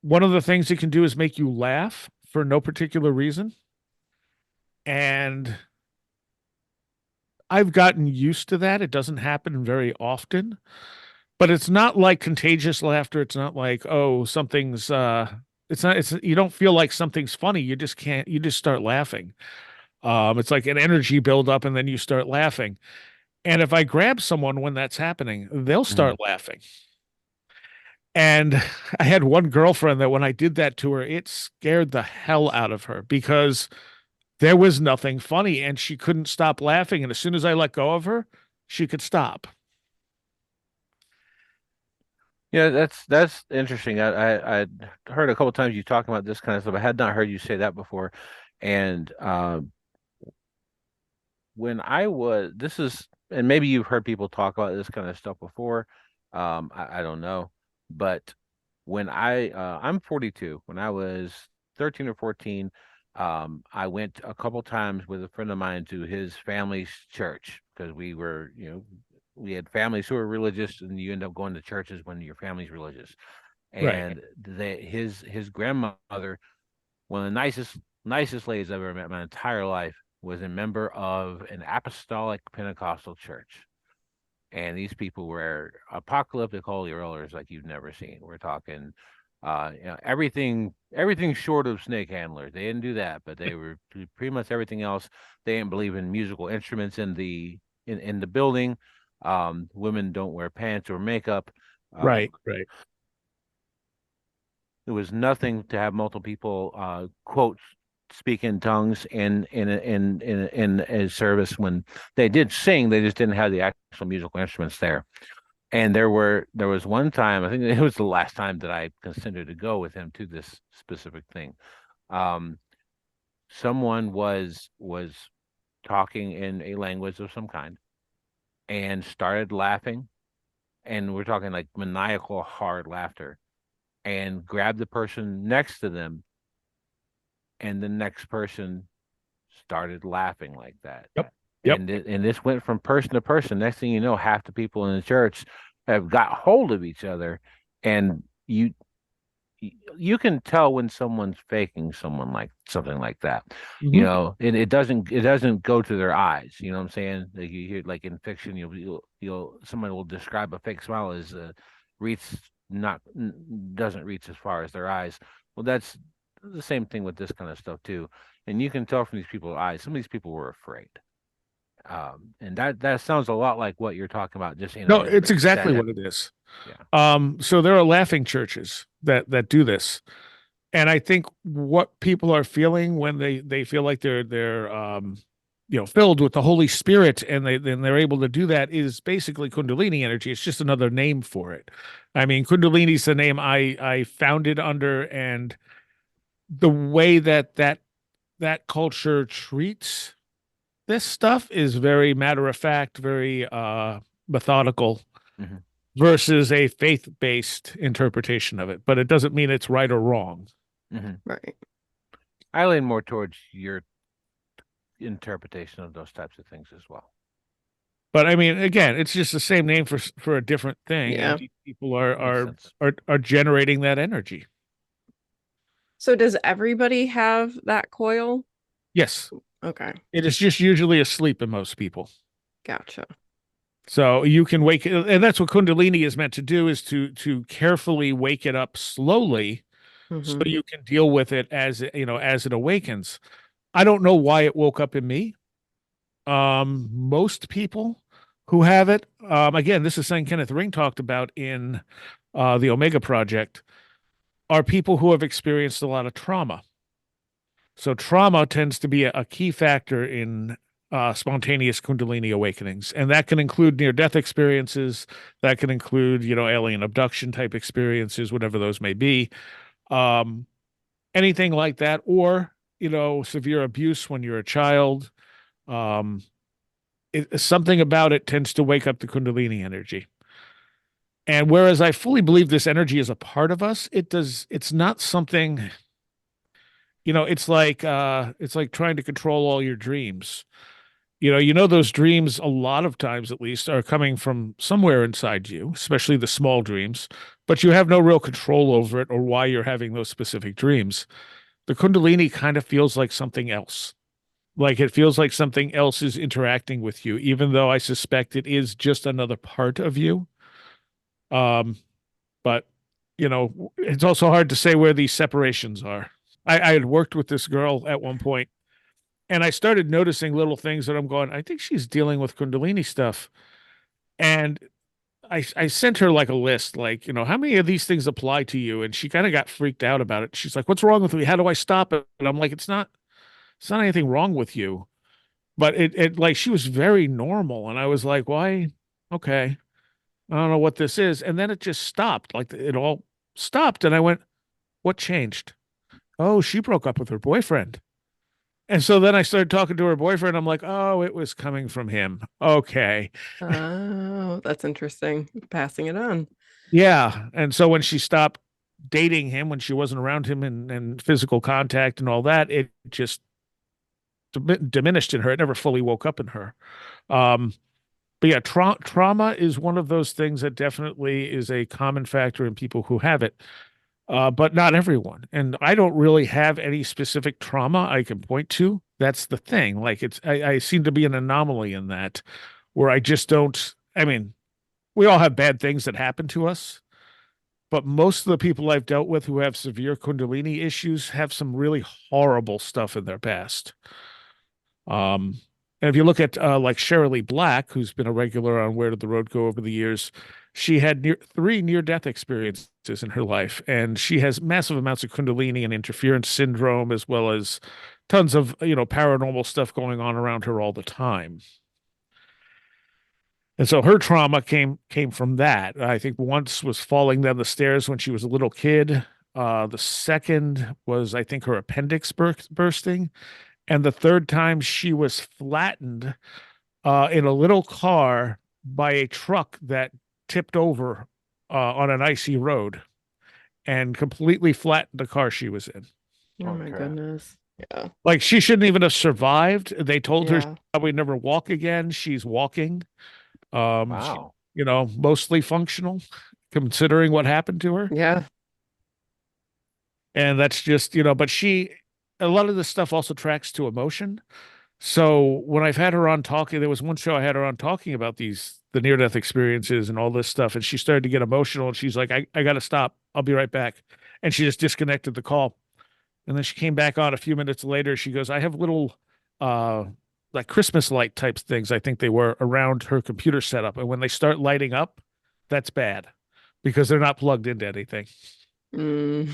One of the things it can do is make you laugh for no particular reason. And I've gotten used to that. It doesn't happen very often, but it's not like contagious laughter. It's not like, oh, something's it's not it's you don't feel like something's funny. You just start laughing. It's like an energy buildup and then you start laughing. And if I grab someone when that's happening, they'll start Mhm. laughing. And I had one girlfriend that when I did that to her, it scared the hell out of her because there was nothing funny and she couldn't stop laughing. And as soon as I let go of her, she could stop. Yeah, that's interesting. I'd heard a couple times you talking about this kind of stuff. I had not heard you say that before. And when I was, this is, and maybe you've heard people talk about this kind of stuff before. I don't know, but I'm 42. When I was 13 or 14, I went a couple times with a friend of mine to his family's church because we had families who were religious, and you end up going to churches when your family's religious. Right. And his grandmother, one of the nicest ladies I've ever met in my entire life, was a member of an apostolic Pentecostal church. And these people were apocalyptic holy rollers like you've never seen. We're talking everything short of snake handlers. They didn't do that, but they were pretty much everything else. They didn't believe in musical instruments in the building. Women don't wear pants or makeup. Right. Right. There was nothing to have multiple people quote speak in tongues in a service. When they did sing, they just didn't have the actual musical instruments there. And there was one time, I think it was the last time that I considered to go with him to this specific thing. Um, Someone was talking in a language of some kind and started laughing, and we're talking like maniacal hard laughter, and grabbed the person next to them, and the next person started laughing like that. Yep. Yep. And this went from person to person. Next thing you know, half the people in the church have got hold of each other, and you can tell when someone's faking someone like something like that. Hmm. And it doesn't go to their eyes. You know what I'm saying? Like you hear, like in fiction, you'll someone will describe a fake smile as reach not doesn't reach as far as their eyes. Well, that's the same thing with this kind of stuff too. And you can tell from these people's eyes, some of these people were afraid. And that sounds a lot like what you're talking about, just in a No, it's different exactly setting. what it is. Yeah. So there are laughing churches that do this. And I think what people are feeling when they feel like they're filled with the Holy Spirit, and they're able to do that, is basically Kundalini energy. It's just another name for it. I mean, Kundalini's the name I found it under, and the way that culture treats this stuff is very matter of fact, very methodical, Mhm. versus a faith-based interpretation of it. But it doesn't mean it's right or wrong. Mhm. Right. I lean more towards your interpretation of those types of things as well. But I mean, again, it's just the same name for a different thing, Yeah. and these people are Makes are sense. are generating that energy. So does everybody have that coil? Yes, Okay. it is just usually asleep in most people. Gotcha. So you can wake, and that's what Kundalini is meant to do, is to carefully wake it up slowly, so Hmm. you can deal with it as as it awakens. I don't know why it woke up in me. Most people who have it, again, this is something Kenneth Ring talked about in the Omega Project, are people who have experienced a lot of trauma. So trauma tends to be a key factor in spontaneous Kundalini awakenings, and that can include near-death experiences. That can include, alien abduction type experiences, whatever those may be. Um, Anything like that, or severe abuse when you're a child. Um, Something about it tends to wake up the Kundalini energy. And whereas I fully believe this energy is a part of us, it's not something, it's like trying to control all your dreams. Those dreams, a lot of times at least, are coming from somewhere inside you, especially the small dreams, but you have no real control over it or why you're having those specific dreams. The Kundalini kind of feels like something else. Like it feels like something else is interacting with you, even though I suspect it is just another part of you. Um, but it's also hard to say where these separations are. I had worked with this girl at one point, and I started noticing little things that I'm going, I think she's dealing with Kundalini stuff. And I sent her like a list, like, how many of these things apply to you? And she kind of got freaked out about it. She's like, what's wrong with me? How do I stop it? And I'm like, it's not anything wrong with you. But it like she was very normal. And I was like, why? Okay. I don't know what this is. And then it just stopped. Like it all stopped. And I went, what changed? Oh, she broke up with her boyfriend. And so then I started talking to her boyfriend. I'm like, oh, it was coming from him. Okay. Oh, that's interesting. Passing it on. Yeah. And so when she stopped dating him, when she wasn't around him and physical contact and all that, it just diminished in her. It never fully woke up in her. Um, but yeah, trauma is one of those things that definitely is a common factor in people who have it, but not everyone. And I don't really have any specific trauma I can point to. That's the thing. Like I seem to be an anomaly in that, where I just don't. I mean, we all have bad things that happen to us, but most of the people I've dealt with who have severe Kundalini issues have some really horrible stuff in their past. Um, and if you look at like Shirley Black, who's been a regular on Where Did the Road Go over the years, she had three near-death experiences in her life, and she has massive amounts of Kundalini and interference syndrome, as well as tons of paranormal stuff going on around her all the time. And so her trauma came from that. I think once was falling down the stairs when she was a little kid. The second was, I think, her appendix bursting. And the third time she was flattened in a little car by a truck that tipped over on an icy road and completely flattened the car she was in. Oh my Okay. goodness. Yeah. Like she shouldn't even have survived. They told her she'd Yeah. probably never walk again. She's walking. She, Wow. mostly functional, considering what happened to her. Yeah. And that's just, but a lot of this stuff also tracks to emotion. So when I've had her on talking, there was one show I had her on talking about the near death experiences and all this stuff. And she started to get emotional and she's like, I got to stop. I'll be right back. And she just disconnected the call. And then she came back on a few minutes later. She goes, I have little, uh, like Christmas light types things. I think they were around her computer setup. And when they start lighting up, that's bad because they're not plugged into anything. Mm.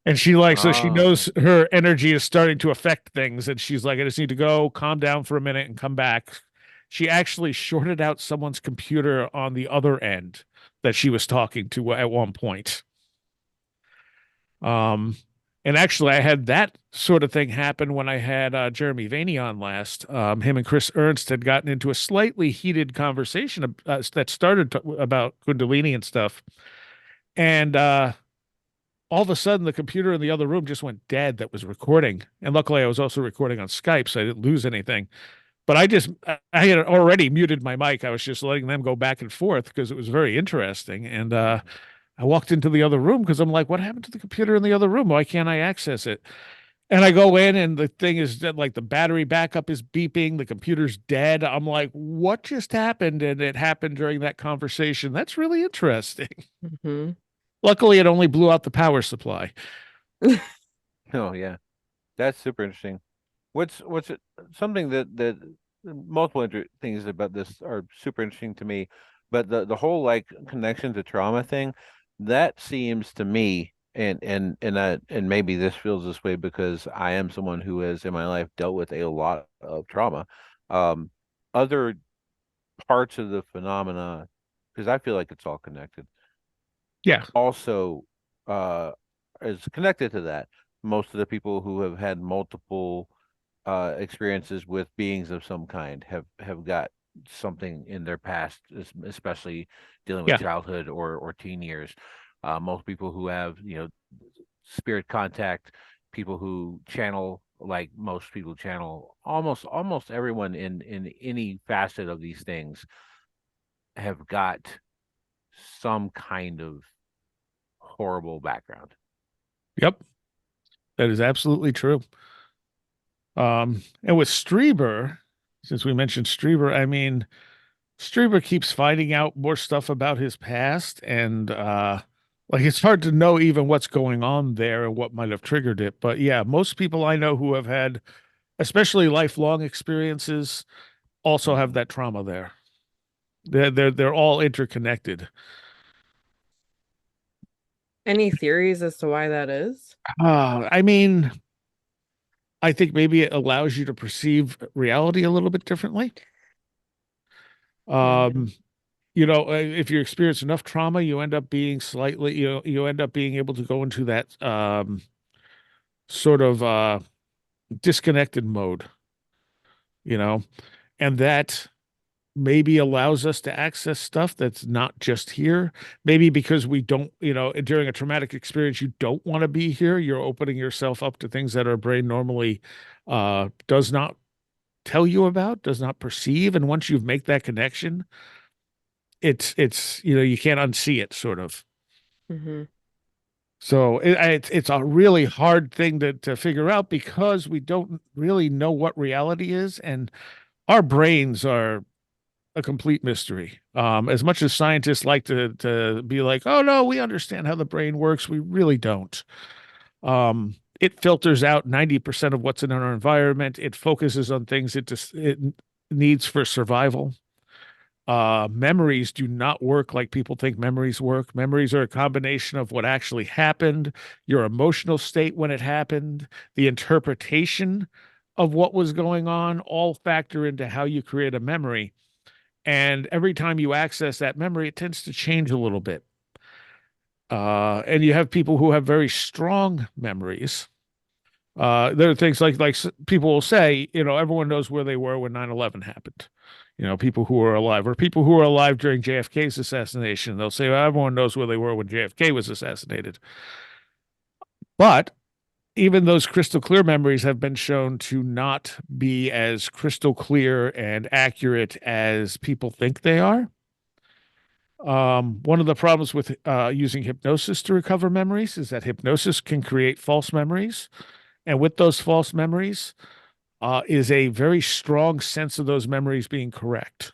And she like, so she Oh, knows her energy is starting to affect things. And she's like, I just need to go calm down for a minute and come back. She actually shorted out someone's computer on the other end that she was talking to at one point. Um, and actually, I had that sort of thing happen when I had Jeremy Vaney on last. Him and Chris Ernst had gotten into a slightly heated conversation that started about Kundalini and stuff. And all of a sudden, the computer in the other room just went dead that was recording. And luckily, I was also recording on Skype, so I didn't lose anything. But I had already muted my mic. I was just letting them go back and forth because it was very interesting. And I walked into the other room because I'm like, what happened to the computer in the other room? Why can't I access it? And I go in and the thing is that like the battery backup is beeping, the computer's dead. I'm like, what just happened? And it happened during that conversation. That's really interesting. Hmm. Luckily, it only blew out the power supply. oh yeah, that's super interesting. What's something that multiple things about this are super interesting to me, but the whole like connection to trauma thing, that seems to me, and maybe this feels this way because I am someone who has in my life dealt with a lot of trauma. Um, Other parts of the phenomena, because I feel like it's all connected, Yeah. also is connected to that. Most of the people who have had multiple experiences with beings of some kind have got something in their past, especially dealing with Yeah. childhood or teen years. Most people who have spirit contact, people who channel, like most people channel, almost everyone in any facet of these things have got some kind of horrible background. Yep. That is absolutely true. And with Strieber, since we mentioned Strieber, I mean, Strieber keeps finding out more stuff about his past, and like it's hard to know even what's going on there and what might have triggered it. But yeah, most people I know who have had, especially lifelong experiences, also have Mhm. that trauma there. They're all interconnected. Any theories as to why that is? I mean, I think maybe it allows you to perceive reality a little bit differently. Yeah. Um, if you experience enough trauma, you end up being slightly, you end up being able to go into that sort of disconnected mode, you know, and that maybe allows us to access stuff that's not just here. Maybe because we don't, during a traumatic experience, you don't want to be here. You're opening yourself up to things that our brain normally does not tell you about, does not perceive. And once you make that connection, it's you can't unsee it, sort of. Hmm. So it's a really hard thing to figure out because we don't really know what reality is, and our brains are a complete mystery. As much as scientists like to be like, oh no, we understand how the brain works, we really don't. It filters out 90% of what's in our environment. It focuses on things it needs for survival. Memories do not work like people think memories work. Memories are a combination of what actually happened, your emotional state when it happened, the interpretation of what was going on, all factor into how you create a memory. And every time you access that memory, it tends to change a little bit. And you have people who have very strong memories. There are things like people will say, everyone knows where they were when 9/11 happened. People who are alive, or people who are alive during JFK's assassination. They'll say, well, everyone knows where they were when JFK was assassinated. But even those crystal clear memories have been shown to not be as crystal clear and accurate as people think they are. One of the problems with using hypnosis to recover memories is that hypnosis can create false memories. And with those false memories, is a very strong sense of those memories being correct.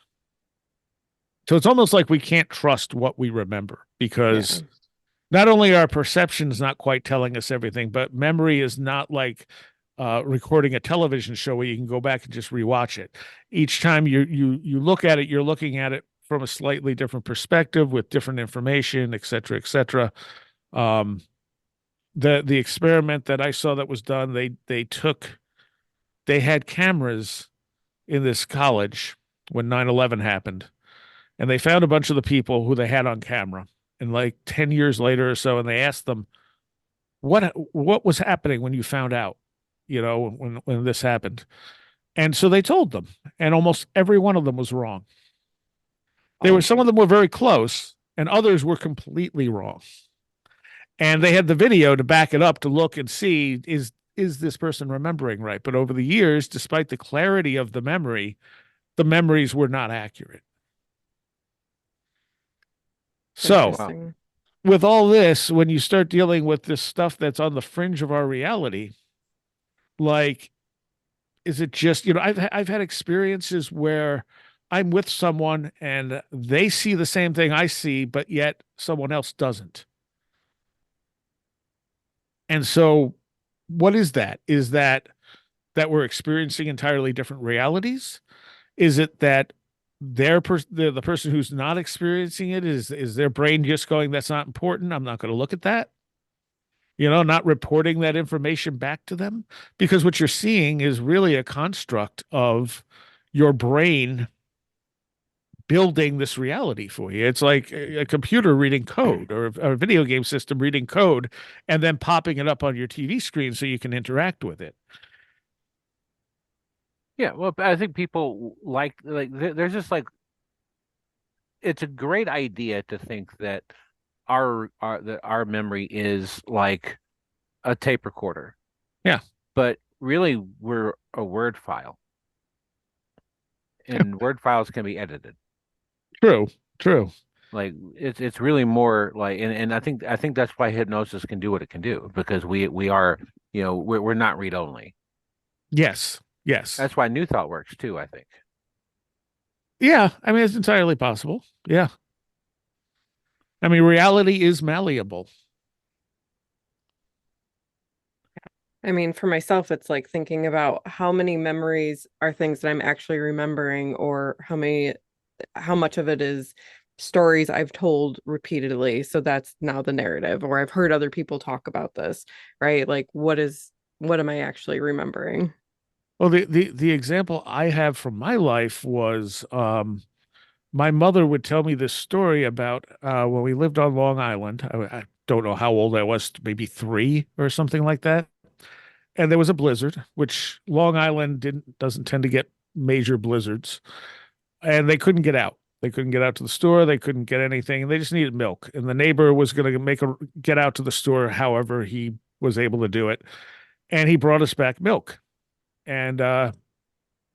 So it's almost like we can't trust what we remember Yeah. because not only are perceptions not quite telling us everything, but memory is not like recording a television show where you can go back and just rewatch it. Each time you look at it, you're looking at it from a slightly different perspective with different information, et cetera, et cetera. Um, the experiment that I saw that was done, they had cameras in this college when 9/11 happened, and they found a bunch of the people who they had on camera, and like 10 years later or so, and they asked them what was happening when you found out, when this happened. And so they told them, and almost every one of them was wrong. There were some of them were very close, and others were completely wrong. And they had the video to back it up to look and see is this person remembering right? But over the years, despite the clarity of the memories were not accurate. So, Interesting. with all this, when you start dealing with this stuff that's on the fringe of our reality, like, is it just, I've had experiences where I'm with someone and they see the same thing I see, but yet someone else doesn't. And so what is that? Is that we're experiencing entirely different realities? Is it that the person who's not experiencing it is their brain just going, that's not important, I'm not going to look at that? Not reporting that information back to them, because what you're seeing is really a construct of your brain building this reality for you. It's like a computer reading code, or a video game system reading code and then popping it up on your TV screen so you can interact with it. Yeah, well, I think people there's just like, it's a great idea to think that our memory is like a tape recorder. Yeah. But really we're a Word file. And Word files can be edited. True. Like it's really more like, and I think that's why hypnosis can do what it can do, because we are, we're not read only. Yes. That's why New Thought works too, I think. Yeah, I mean, it's entirely possible. Yeah. I mean, reality is malleable. I mean, for myself, it's like thinking about how many memories are things that I'm actually remembering, or how much of it is stories I've told repeatedly. So that's now the narrative, or I've heard other people talk about this, right? Like, what am I actually remembering? Well, the example I have from my life was my mother would tell me this story about when we lived on Long Island. I don't know how old I was, maybe 3 or something like that. And there was a blizzard, which Long Island doesn't tend to get major blizzards, and they couldn't get out. They couldn't get out to the store. They couldn't get anything. They just needed milk. And the neighbor was going to get out to the store however he was able to do it. And he brought us back milk. And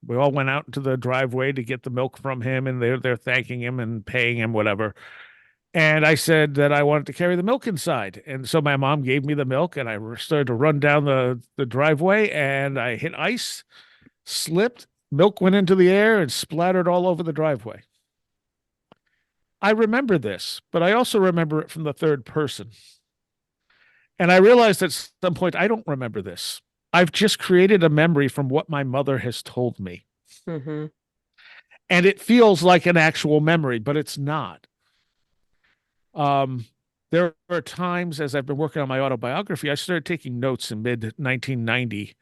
we all went out into the driveway to get the milk from him, and they're thanking him and paying him, whatever. And I said that I wanted to carry the milk inside. And so my mom gave me the milk, and I started to run down the driveway, and I hit ice, slipped, milk went into the air and splattered all over the driveway. I remember this, but I also remember it from the third person. And I realized at some point, I don't remember this. I've just created a memory from what my mother has told me. Mm-hmm. And it feels like an actual memory, but it's not. There are times, as I've been working on my autobiography, I started taking notes in mid 1990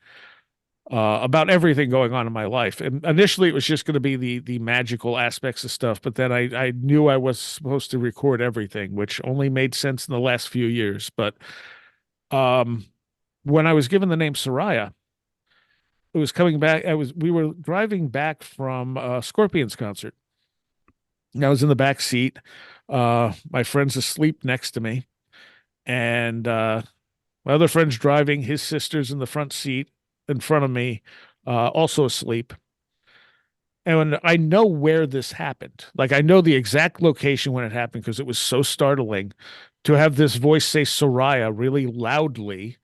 about everything going on in my life. And initially, it was just going to be the magical aspects of stuff, but then I knew I was supposed to record everything, which only made sense in the last few years. But when I was given the name Seriah, it was coming back. We were driving back from a Scorpions concert. I was in the back seat. My friend's asleep next to me, and my other friend's driving. His sister's in the front seat in front of me, also asleep. And I know where this happened. Like, I know the exact location when it happened, because it was so startling to have this voice say Seriah really loudly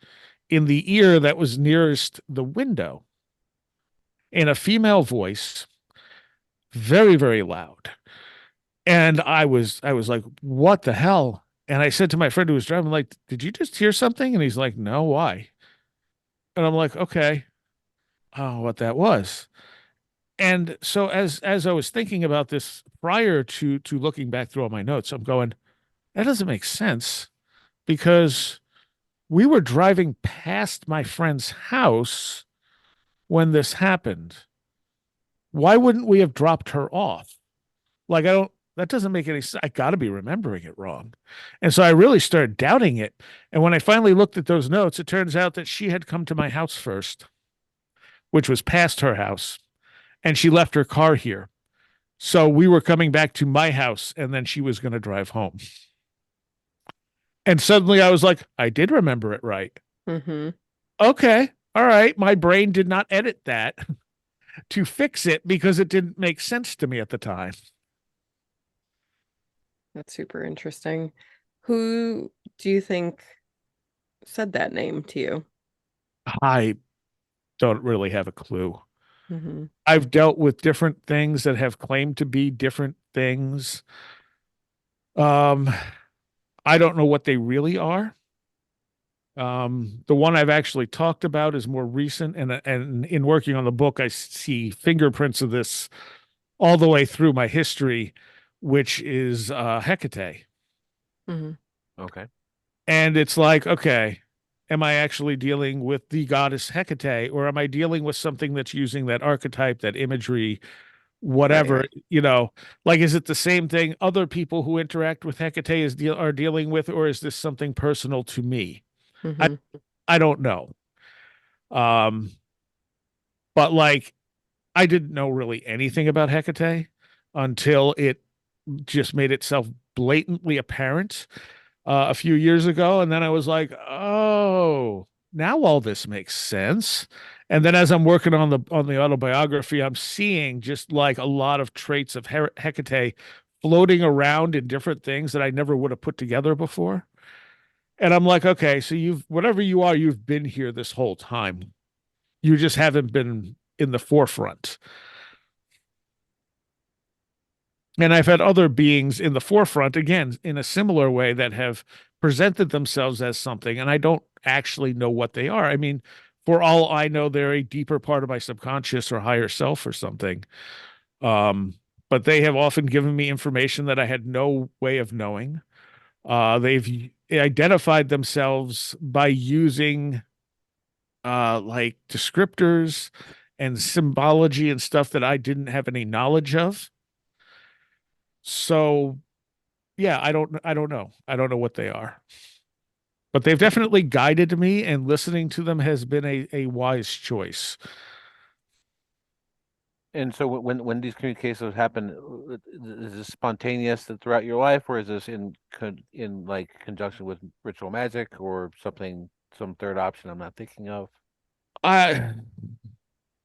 in the ear that was nearest the window, in a female voice, very, very loud. And I was like, what the hell? And I said to my friend who was driving, like, did you just hear something? And he's like, no, why? And I'm like, okay, oh, what that was. And so as I was thinking about this prior to looking back through all my notes, I'm going, that doesn't make sense, because we were driving past my friend's house when this happened. Why wouldn't we have dropped her off? Like, that doesn't make any sense. I got to be remembering it wrong. And so I really started doubting it. And when I finally looked at those notes, it turns out that she had come to my house first, which was past her house, and she left her car here. So we were coming back to my house, and then she was going to drive home. And suddenly I was like, I did remember it right. Mm-hmm. Okay. All right. My brain did not edit that to fix it because it didn't make sense to me at the time. That's super interesting. Who do you think said that name to you? I don't really have a clue. Mm-hmm. I've dealt with different things that have claimed to be different things. Um, I don't know what they really are. The one I've actually talked about is more recent, and in working on the book, I see fingerprints of this all the way through my history, which is Hecate. Mm-hmm. Okay. And it's like, okay, am I actually dealing with the goddess Hecate, or am I dealing with something that's using that archetype, that imagery, whatever, Right. like, is it the same thing other people who interact with Hecate are dealing with, or is this something personal to me? I, Mm-hmm. I don't know. Um, but like, I didn't know really anything about Hecate until it just made itself blatantly apparent a few years ago. And then I was like, oh, now all this makes sense. And then as I'm working on the autobiography, I'm seeing just like a lot of traits of Hecate floating around in different things that I never would have put together before. And I'm like, okay, so whatever you are, you've been here this whole time. You just haven't been in the forefront. And I've had other beings in the forefront, again, in a similar way, that have presented themselves as something, and I don't actually know what they are. I mean, for all I know, they're a deeper part of my subconscious or higher self or something. Um, but they have often given me information that I had no way of knowing. They've identified themselves by using like descriptors and symbology and stuff that I didn't have any knowledge of. So yeah, I don't know. I don't know what they are. But they've definitely guided me, and listening to them has been a wise choice. And so when these communications happen, is this spontaneous throughout your life, or is this in like conjunction with ritual magic or something, some third option I'm not thinking of? I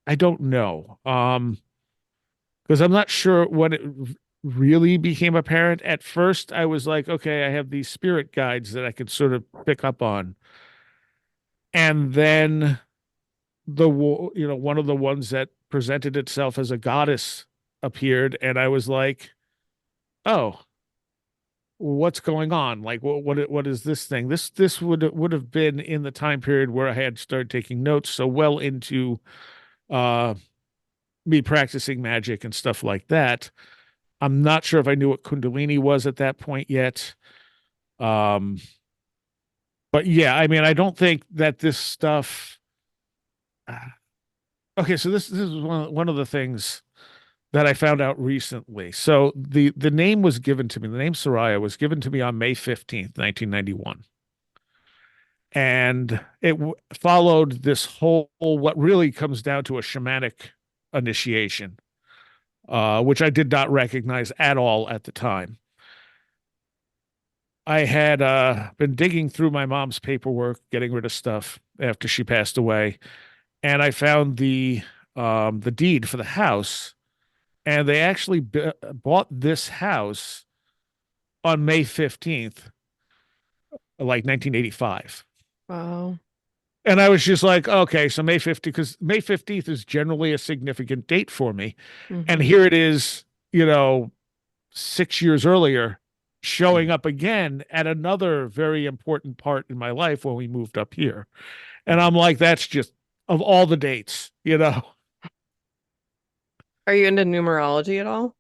I don't know. Because I'm not sure when it really became apparent. At first, I was like, okay, I have these spirit guides that I could sort of pick up on. And then one of the ones that presented itself as a goddess appeared, and I was like, oh, what's going on? Like, what is this thing? This would have been in the time period where I had started taking notes, so well into uh me practicing magic and stuff like that. I'm not sure if I knew what kundalini was at that point yet. Um, but yeah, I mean, I don't think that this stuff. Okay, so this is one of the things that I found out recently. So the name was given to me. The name Seriah was given to me on May 15th, 1991. And it followed this whole, what really comes down to a shamanic initiation, which I did not recognize at all at the time. I had been digging through my mom's paperwork, getting rid of stuff after she passed away, and I found the deed for the house, and they actually bought this house on May 15th, like 1985. Wow. And I was just like, okay, so May 15th, because May 15th is generally a significant date for me. And Mm-hmm. here it is, 6 years earlier, showing up again at another very important part in my life when we moved up here. And I'm like, that's just, of all the dates. Are you into numerology at all?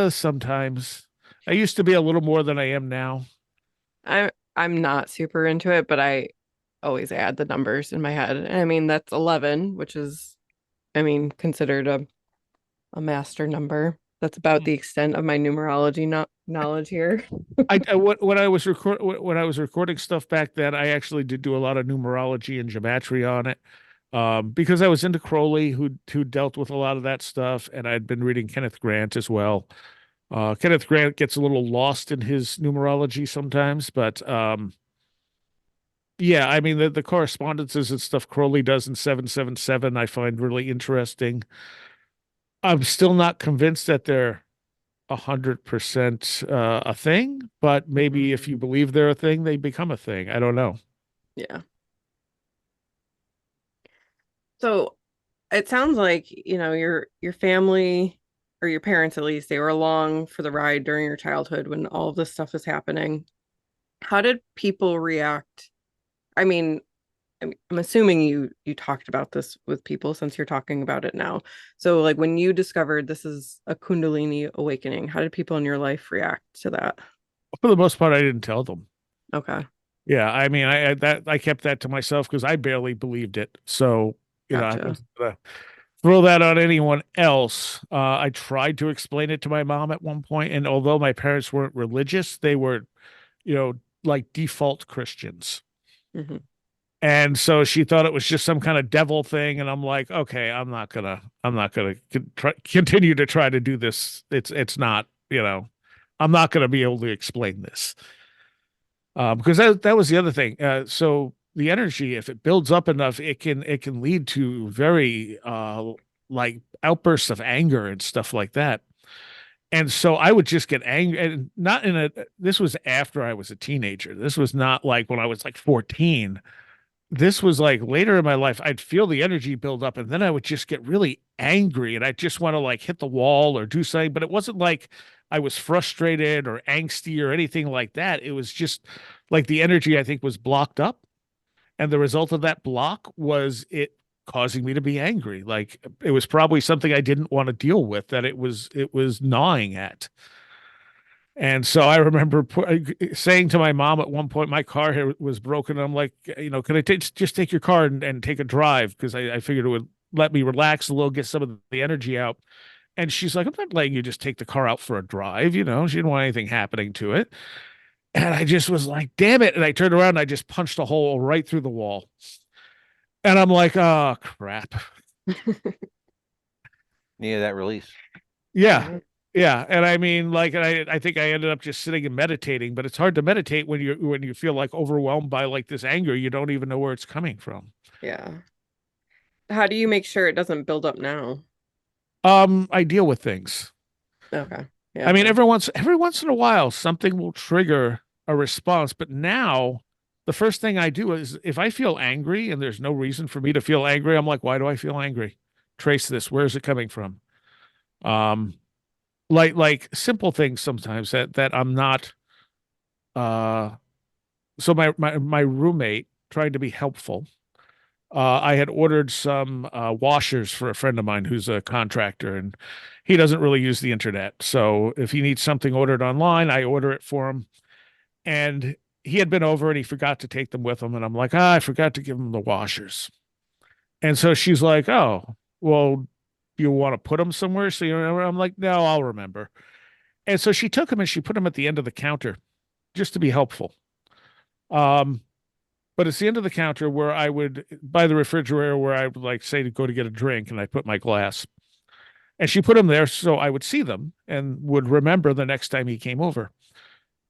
Sometimes I used to be a little more than I am now. I'm not super into it, but I always add the numbers in my head. And I mean, that's 11, which is, I mean, considered a master number. That's about the extent of my numerology knowledge here. When I was recording stuff back then, I actually did do a lot of numerology and gematria on it. Because I was into Crowley, who dealt with a lot of that stuff, and I'd been reading Kenneth Grant as well. Kenneth Grant gets a little lost in his numerology sometimes, but yeah, I mean the correspondences and stuff Crowley does in 777 I find really interesting. I'm still not convinced that they're 100% a thing, but maybe if you believe they're a thing, they become a thing. I don't know. Yeah. So it sounds like, your family or your parents at least, they were along for the ride during your childhood when all of this stuff was happening. How did people react? I mean, I'm assuming you talked about this with people since you're talking about it now. So like when you discovered this is a Kundalini awakening, how did people in your life react to that? For the most part, I didn't tell them. Okay. Yeah, I mean, I kept that to myself because I barely believed it. So, I Gotcha. wasn't gonna throw that on anyone else. I tried to explain it to my mom at one point, and although my parents weren't religious, they were, like default Christians. Hmm. And so she thought it was just some kind of devil thing, and I'm like, okay, I'm not gonna continue to try to do this. It's not, I'm not gonna be able to explain this. Because that was the other thing. So the energy, if it builds up enough, it can lead to very like outbursts of anger and stuff like that. And so I would just get angry, and not in a. This was after I was a teenager. This was not like when I was like 14. This was like later in my life. I'd feel the energy build up, and then I would just get really angry, and I just want to like hit the wall or do something. But it wasn't like I was frustrated or angsty or anything like that. It was just like the energy I think was blocked up, and the result of that block was it causing me to be angry. Like it was probably something I didn't want to deal with, that it was gnawing at. And so I remember saying to my mom at one point, my car was broken. I'm like, can I just take your car and take a drive? Because I figured it would let me relax a little, get some of the energy out. And she's like, I'm not letting you just take the car out for a drive. She didn't want anything happening to it. And I just was like, damn it. And I turned around and I just punched a hole right through the wall. And I'm like, oh, crap. Needed that release. Yeah. Yeah. Yeah. And I mean, like, I think I ended up just sitting and meditating, but it's hard to meditate when you feel like overwhelmed by like this anger. You don't even know where it's coming from. Yeah. How do you make sure it doesn't build up now? I deal with things. Okay. I Yeah. mean, every once in a while, something will trigger a response. But now, the first thing I do is if I feel angry and there's no reason for me to feel angry, I'm like, why do I feel angry? Trace this. Where is it coming from? Um, like simple things sometimes that I'm not. Uh, so my roommate, trying to be helpful, I had ordered some washers for a friend of mine who's a contractor, and he doesn't really use the internet. So if he needs something ordered online, I order it for him. And he had been over and he forgot to take them with him. And I'm like, I forgot to give him the washers. And so she's like, oh, well, you want to put them somewhere? So, I'm like, no, I'll remember. And so she took them and she put them at the end of the counter just to be helpful. Um, but it's the end of the counter where I would, by the refrigerator, where I would like say to go to get a drink, and I put my glass. And she put them there so I would see them and would remember the next time he came over.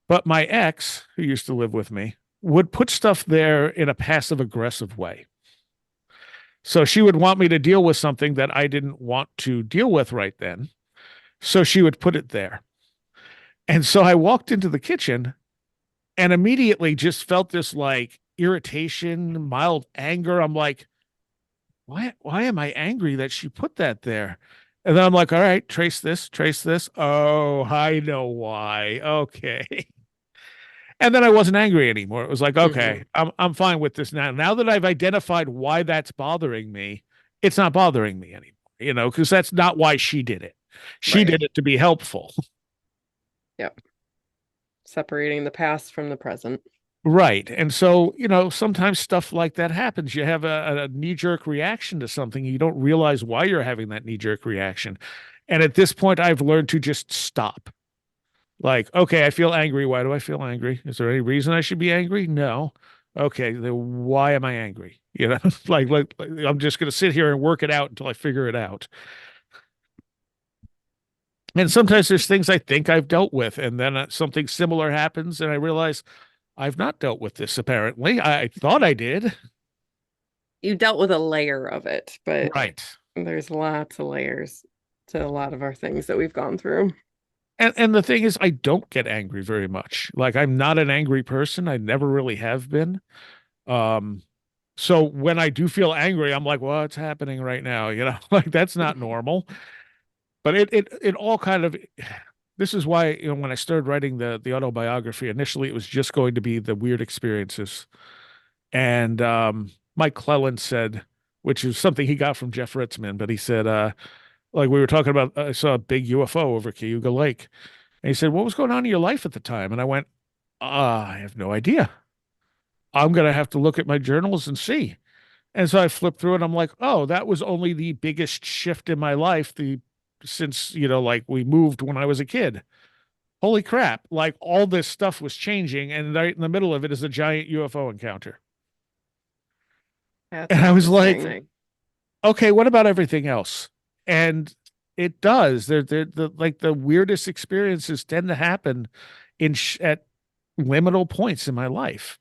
But my ex, who used to live with me, would put stuff there in a passive aggressive way. So she would want me to deal with something that I didn't want to deal with right then. So she would put it there. And so I walked into the kitchen and immediately just felt this like irritation, mild anger. I'm like, why am I angry that she put that there? And then I'm like, all right, trace this, trace this. Oh, I know why. Okay. And then I wasn't angry anymore. It was like, Hmm. okay, I'm fine with this now. Now that I've identified why that's bothering me, it's not bothering me anymore, because that's not why she did it. She Right. did it to be helpful. Yep. Separating the past from the present. Right. And so, sometimes stuff like that happens. You have a knee-jerk reaction to something. You don't realize why you're having that knee-jerk reaction. And at this point, I've learned to just stop. Like, okay, I feel angry. Why do I feel angry? Is there any reason I should be angry? No. Okay, then why am I angry? Like I'm just going to sit here and work it out until I figure it out. And sometimes there's things I think I've dealt with, and then something similar happens, and I realize I've not dealt with this, apparently. I thought I did. You dealt with a layer of it, but Right. there's lots of layers to a lot of our things that we've gone through. And the thing is, I don't get angry very much. Like, I'm not an angry person. I never really have been. Um, so when I do feel angry, I'm like, what's happening right now? Like that's not normal. But it all kind of, this is why, when I started writing the autobiography, initially it was just going to be the weird experiences. And Mike Clelland said, which is something he got from Jeff Ritzman, but he said, like we were talking about, I saw a big UFO over Cayuga Lake. And he said, what was going on in your life at the time? And I went, I have no idea. I'm going to have to look at my journals and see. And so I flipped through it. I'm like, oh, that was only the biggest shift in my life since, like we moved when I was a kid. Holy crap. Like all this stuff was changing. And right in the middle of it is a giant UFO encounter. That's And I was like, interesting. okay, what about everything else? And it does. Like the weirdest experiences tend to happen at liminal points in my life.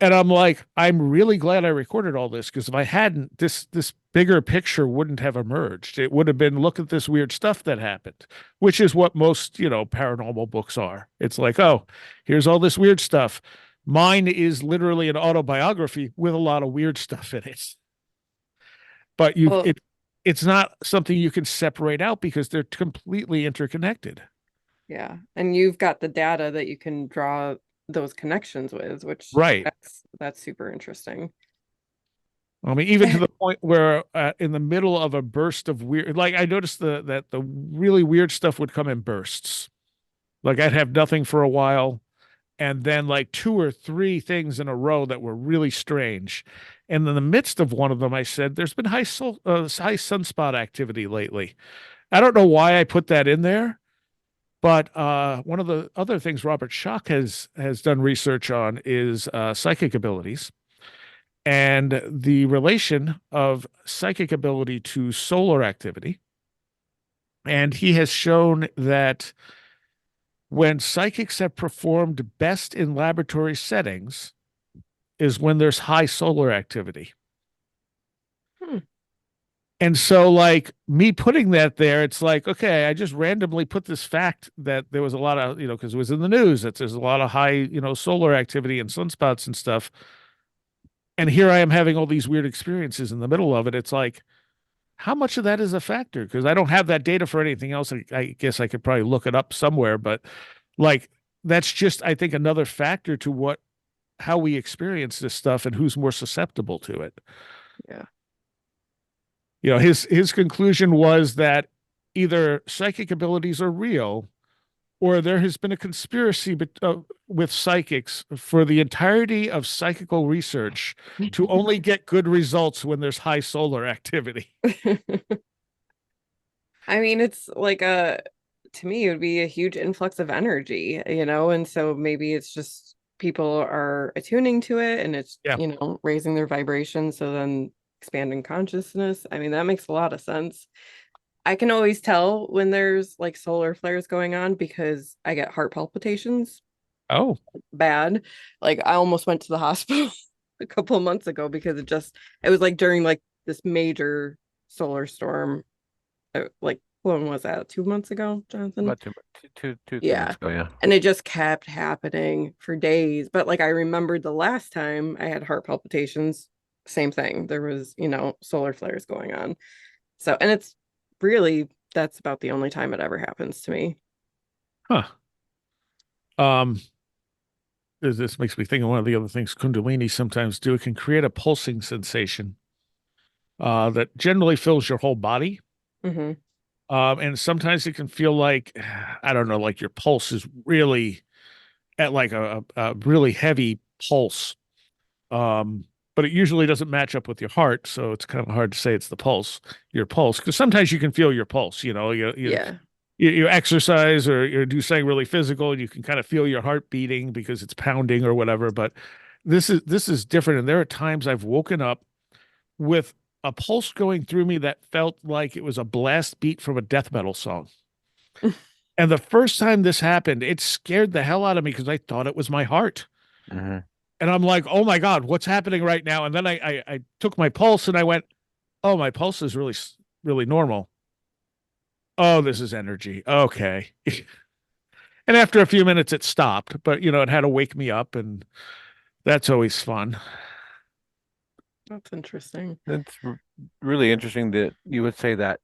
And I'm like, I'm really glad I recorded all this because if I hadn't, this bigger picture wouldn't have emerged. It would have been, look at this weird stuff that happened, which is what most, paranormal books are. It's like, oh, here's all this weird stuff. Mine is literally an autobiography with a lot of weird stuff in it. But Well, it's not something you can separate out because they're completely interconnected. yeah. And you've got the data that you can draw those connections with, which Right. that's super interesting. I mean, even to the point where in the middle of a burst of weird, like I noticed that the really weird stuff would come in bursts. Like I'd have nothing for a while, and then like two or three things in a row that were really strange. And in the midst of one of them, I said, "There's been high sunspot activity lately." I don't know why I put that in there, but one of the other things Robert Schoch has done research on is psychic abilities and the relation of psychic ability to solar activity. And he has shown that when psychics have performed best in laboratory settings is when there's high solar activity. Hmm. And so, like me putting that there, it's like, okay, I just randomly put this fact that there was a lot of, because it was in the news that there's a lot of high, solar activity and sunspots and stuff. And here I am having all these weird experiences in the middle of it. It's like, how much of that is a factor? Because I don't have that data for anything else. I guess I could probably look it up somewhere, but like that's just, I think, another factor to how we experience this stuff and who's more susceptible to it. Yeah. His conclusion was that either psychic abilities are real or there has been a conspiracy with psychics for the entirety of psychical research to only get good results when there's high solar activity. I mean, it's like to me, it would be a huge influx of energy, and so maybe it's just people are attuning to it and it's, Yeah. Raising their vibration. So then expanding consciousness. I mean, that makes a lot of sense. I can always tell when there's like solar flares going on because I get heart palpitations Oh, bad. Like I almost went to the hospital a couple of months ago because it was like during like this major solar storm. Like when was that? 2 months ago, Jonathan? About two Yeah. months ago, yeah. And it just kept happening for days. But like I remembered the last time I had heart palpitations, same thing. There was, solar flares going on. So, and it's really, that's about the only time it ever happens to me. huh. Um, this makes me think of one of the other things Kundalini sometimes do. It can create a pulsing sensation that generally fills your whole body. Mm-hmm. And sometimes it can feel like, I don't know, like your pulse is really at like a really heavy pulse. But it usually doesn't match up with your heart, so it's kind of hard to say it's your pulse, because sometimes you can feel your pulse. Yeah. You exercise or you do something really physical, and you can kind of feel your heart beating because it's pounding or whatever. But this is different, and there are times I've woken up with a pulse going through me that felt like it was a blast beat from a death metal song. And the first time this happened, it scared the hell out of me because I thought it was my heart. Mm-hmm. And I'm like, oh my God, what's happening right now? And then I took my pulse and I went, oh, my pulse is really, really normal. Oh, this is energy. Okay. And after a few minutes, it stopped, but it had to wake me up, and that's always fun. That's interesting. That's really interesting that you would say that.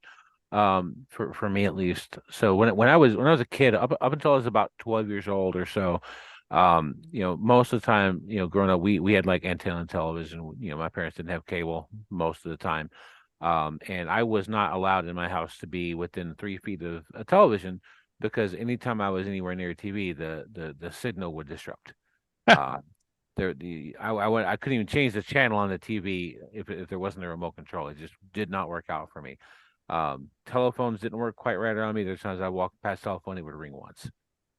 For me at least. So when I was a kid, up until I was about 12 years old or so, most of the time, growing up, we had like antenna television. My parents didn't have cable most of the time. And I was not allowed in my house to be within 3 feet of a television, because anytime I was anywhere near a TV, the signal would disrupt. Uh, I couldn't even change the channel on the TV if there wasn't a remote control. It just did not work out for me. Telephones didn't work quite right around me. There's times I walked past telephone, it would ring once,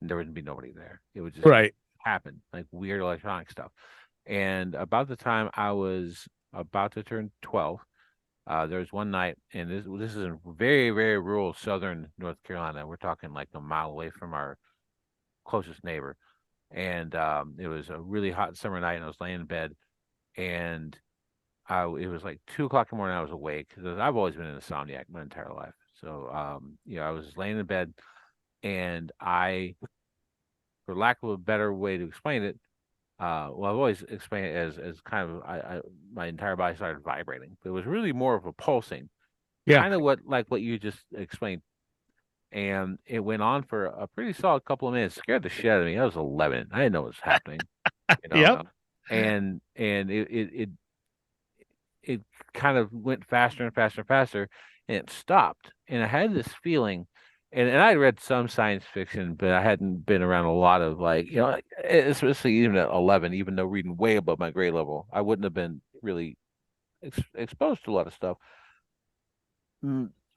and there wouldn't be nobody there. It would just Right. happen, like weird electronic stuff. And about the time I was about to turn 12, there was one night, and this is in very, very rural southern North Carolina. We're talking like a mile away from our closest neighbor. And it was a really hot summer night, and I was laying in bed, and it was like 2 o'clock in the morning. I was awake because I've always been an insomniac my entire life. So, I was laying in bed, and for lack of a better way to explain it, well, I've always explained it as kind of my entire body started vibrating, but it was really more of a pulsing, Yeah. kind of what you just explained. And it went on for a pretty solid couple of minutes. Scared the shit out of me. I was 11. I didn't know what was happening, you know. Yep. And it kind of went faster and faster and faster, and it stopped. And I had this feeling, and I read some science fiction, but I hadn't been around a lot of, like, especially even at 11, even though reading way above my grade level, I wouldn't have been really exposed to a lot of stuff.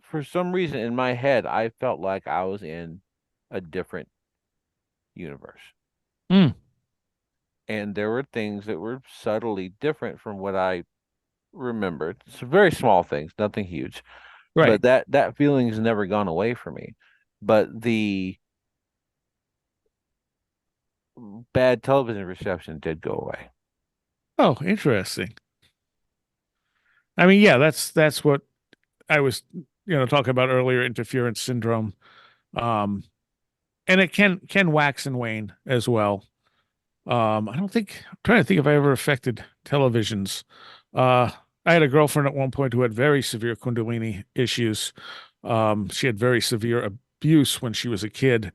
For some reason in my head, I felt like I was in a different universe. Mm, And there were things that were subtly different from what I remembered. It's very small things, nothing huge. right. But that feeling's never gone away from me. But the bad television reception did go away. Oh, interesting. I mean, yeah, that's what I was, talking about earlier, interference syndrome. Um, and it can wax and wane as well. I'm trying to think if I ever affected televisions. Uh, I had a girlfriend at one point who had very severe kundalini issues. She had very severe abuse when she was a kid,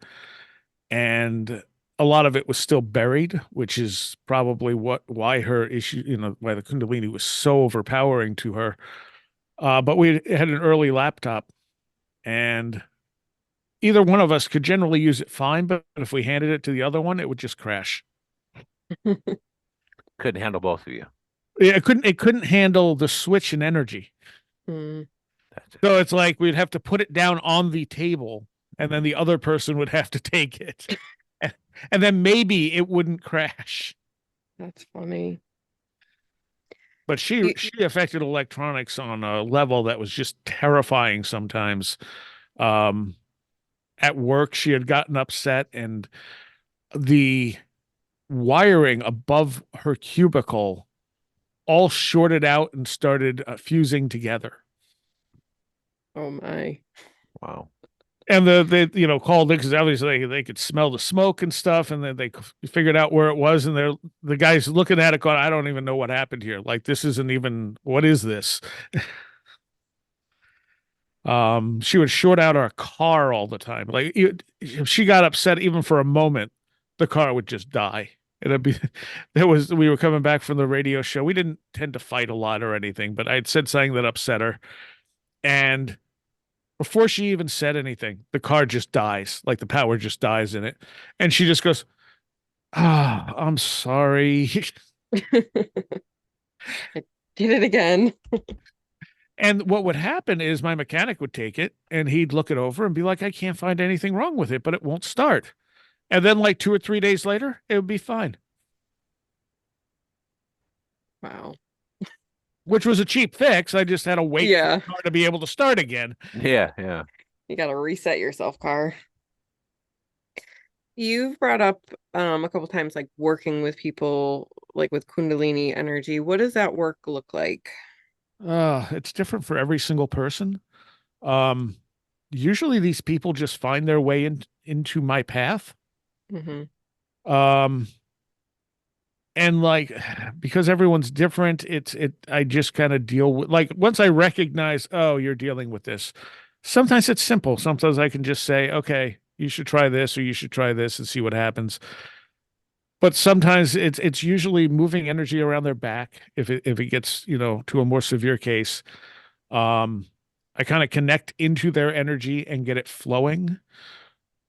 and a lot of it was still buried, which is probably why her issue, why the kundalini was so overpowering to her. But we had an early laptop, and either one of us could generally use it fine, but if we handed it to the other one, it would just crash. Couldn't handle both of you. Yeah, it couldn't handle the switch in energy. Mm. That's it. So it's like we'd have to put it down on the table, and then the other person would have to take it. And then maybe it wouldn't crash. That's funny. But she affected electronics on a level that was just terrifying sometimes. Um, at work, she had gotten upset, and the wiring above her cubicle all shorted out and started fusing together. Oh my. Wow. And they called it because obviously they could smell the smoke and stuff, and then they figured out where it was, and the guys looking at it going, I don't even know what happened here. Like, this isn't even, what is this? She would short out our car all the time. Like, if she got upset even for a moment, the car would just die. It'd be we were coming back from the radio show. We didn't tend to fight a lot or anything, but I'd said something that upset her, and before she even said anything, the car just dies. Like, the power just dies in it. And she just goes, Ah, I'm sorry. I did it again. And what would happen is my mechanic would take it and he'd look it over and be like, I can't find anything wrong with it, but it won't start. And then like 2 or 3 days later, it would be fine, Wow. which was a cheap fix. I just had to wait for Yeah. the car to be able to start again. Yeah, yeah. You got to reset yourself, car. You've brought up a couple times like working with people like with Kundalini energy. What does that work look like? It's different for every single person. Um, Usually these people just find their way into my path. Hmm. Um, and like because everyone's different, I just kind of deal with like once I recognize, oh, you're dealing with this. Sometimes it's simple. Sometimes I can just say, okay, you should try this or you should try this and see what happens. But sometimes it's usually moving energy around their back if it gets, to a more severe case. Um, I kind of connect into their energy and get it flowing.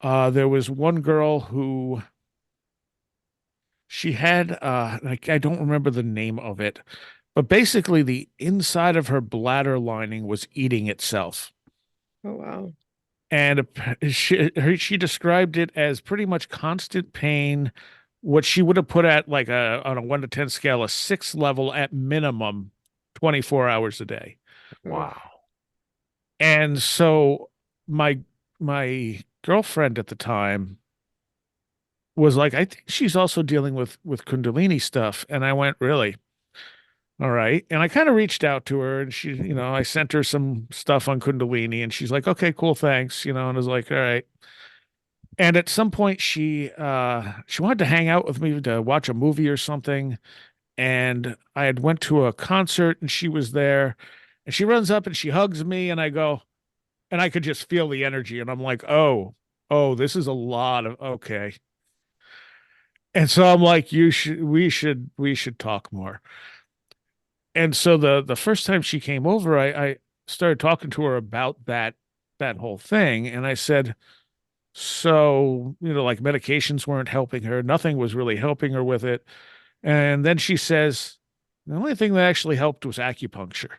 There was one girl who she had like I don't remember the name of it, but basically the inside of her bladder lining was eating itself. Oh, wow. And she described it as pretty much constant pain, what she would have put at like on a 1 to 10 scale, a 6 level at minimum, 24 hours a day. Ugh. Wow. And so my my girlfriend at the time was like, I think she's also dealing with Kundalini stuff. And I went, really? All right. And I kind of reached out to her and she, I sent her some stuff on Kundalini and she's like, okay, cool, thanks. And I was like, all right. And at some point she wanted to hang out with me to watch a movie or something. And I had went to a concert and she was there and she runs up and she hugs me and I go, and I could just feel the energy and I'm like, oh, this is a lot of okay. And so I'm like, we should talk more. And so the first time she came over, I started talking to her about that whole thing. And I said, so, like medications weren't helping her, nothing was really helping her with it. And then she says, the only thing that actually helped was acupuncture.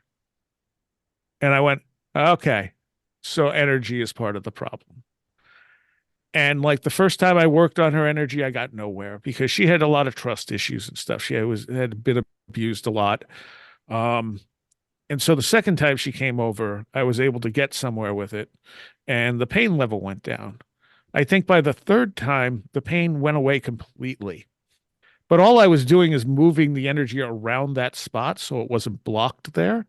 And I went, okay, so energy is part of the problem. And like the first time I worked on her energy, I got nowhere because she had a lot of trust issues and stuff. She had been abused a lot. Um, and so the second time she came over, I was able to get somewhere with it, and the pain level went down. I think by the third time, the pain went away completely. But all I was doing is moving the energy around that spot so it wasn't blocked there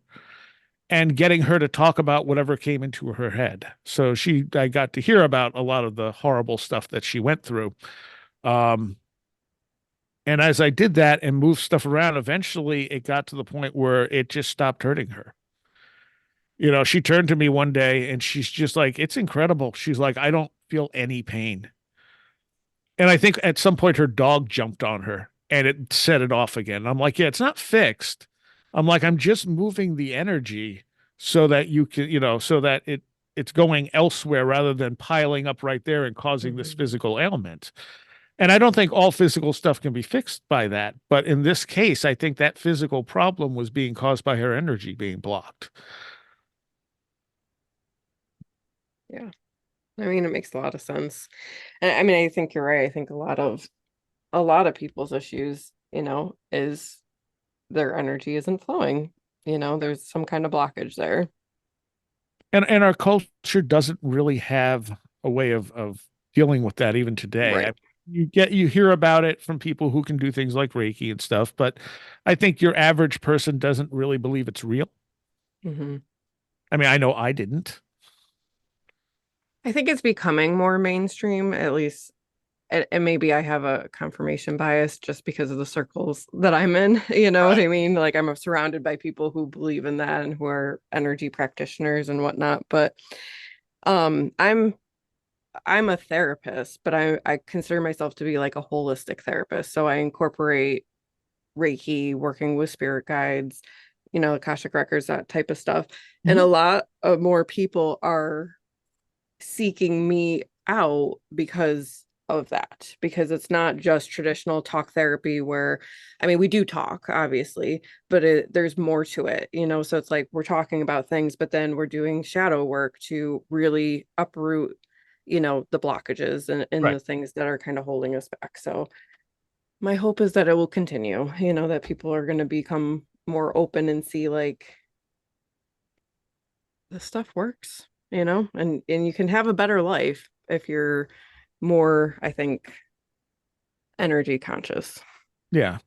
and getting her to talk about whatever came into her head. So I got to hear about a lot of the horrible stuff that she went through. Um, and as I did that and moved stuff around, eventually it got to the point where it just stopped hurting her. She turned to me one day and she's just like, it's incredible. She's like, I don't feel any pain. And I think at some point her dog jumped on her and it set it off again. I'm like, yeah, it's not fixed. I'm like, I'm just moving the energy so that you can, so that it's going elsewhere rather than piling up right there and causing this Hmm. physical ailment. And I don't think all physical stuff can be fixed by that. But in this case, I think that physical problem was being caused by her energy being blocked. Yeah. I mean, it makes a lot of sense. And I mean, I think you're right. I think a lot of people's issues, is their energy isn't flowing. There's some kind of blockage there. And our culture doesn't really have a way of dealing with that even today. Right. You hear about it from people who can do things like Reiki and stuff, but I think your average person doesn't really believe it's real. Hmm. I mean, I know I didn't. I think it's becoming more mainstream, at least. And maybe I have a confirmation bias just because of the circles that I'm in. You know what Right. I mean? Like I'm surrounded by people who believe in that and who are energy practitioners and whatnot. But um, I'm I'm a therapist, but I consider myself to be like a holistic therapist. So I incorporate Reiki, working with spirit guides, Akashic records, that type of stuff. And a Mhm. lot of more people are seeking me out because of that, because it's not just traditional talk therapy where, I mean, we do talk, obviously, but there's more to it, so it's like we're talking about things, but then we're doing shadow work to really uproot, the blockages and Right. the things that are kind of holding us back. So my hope is that it will continue, that people are going to become more open and see like this stuff works, and you can have a better life if you're more, I think, energy conscious. Yeah.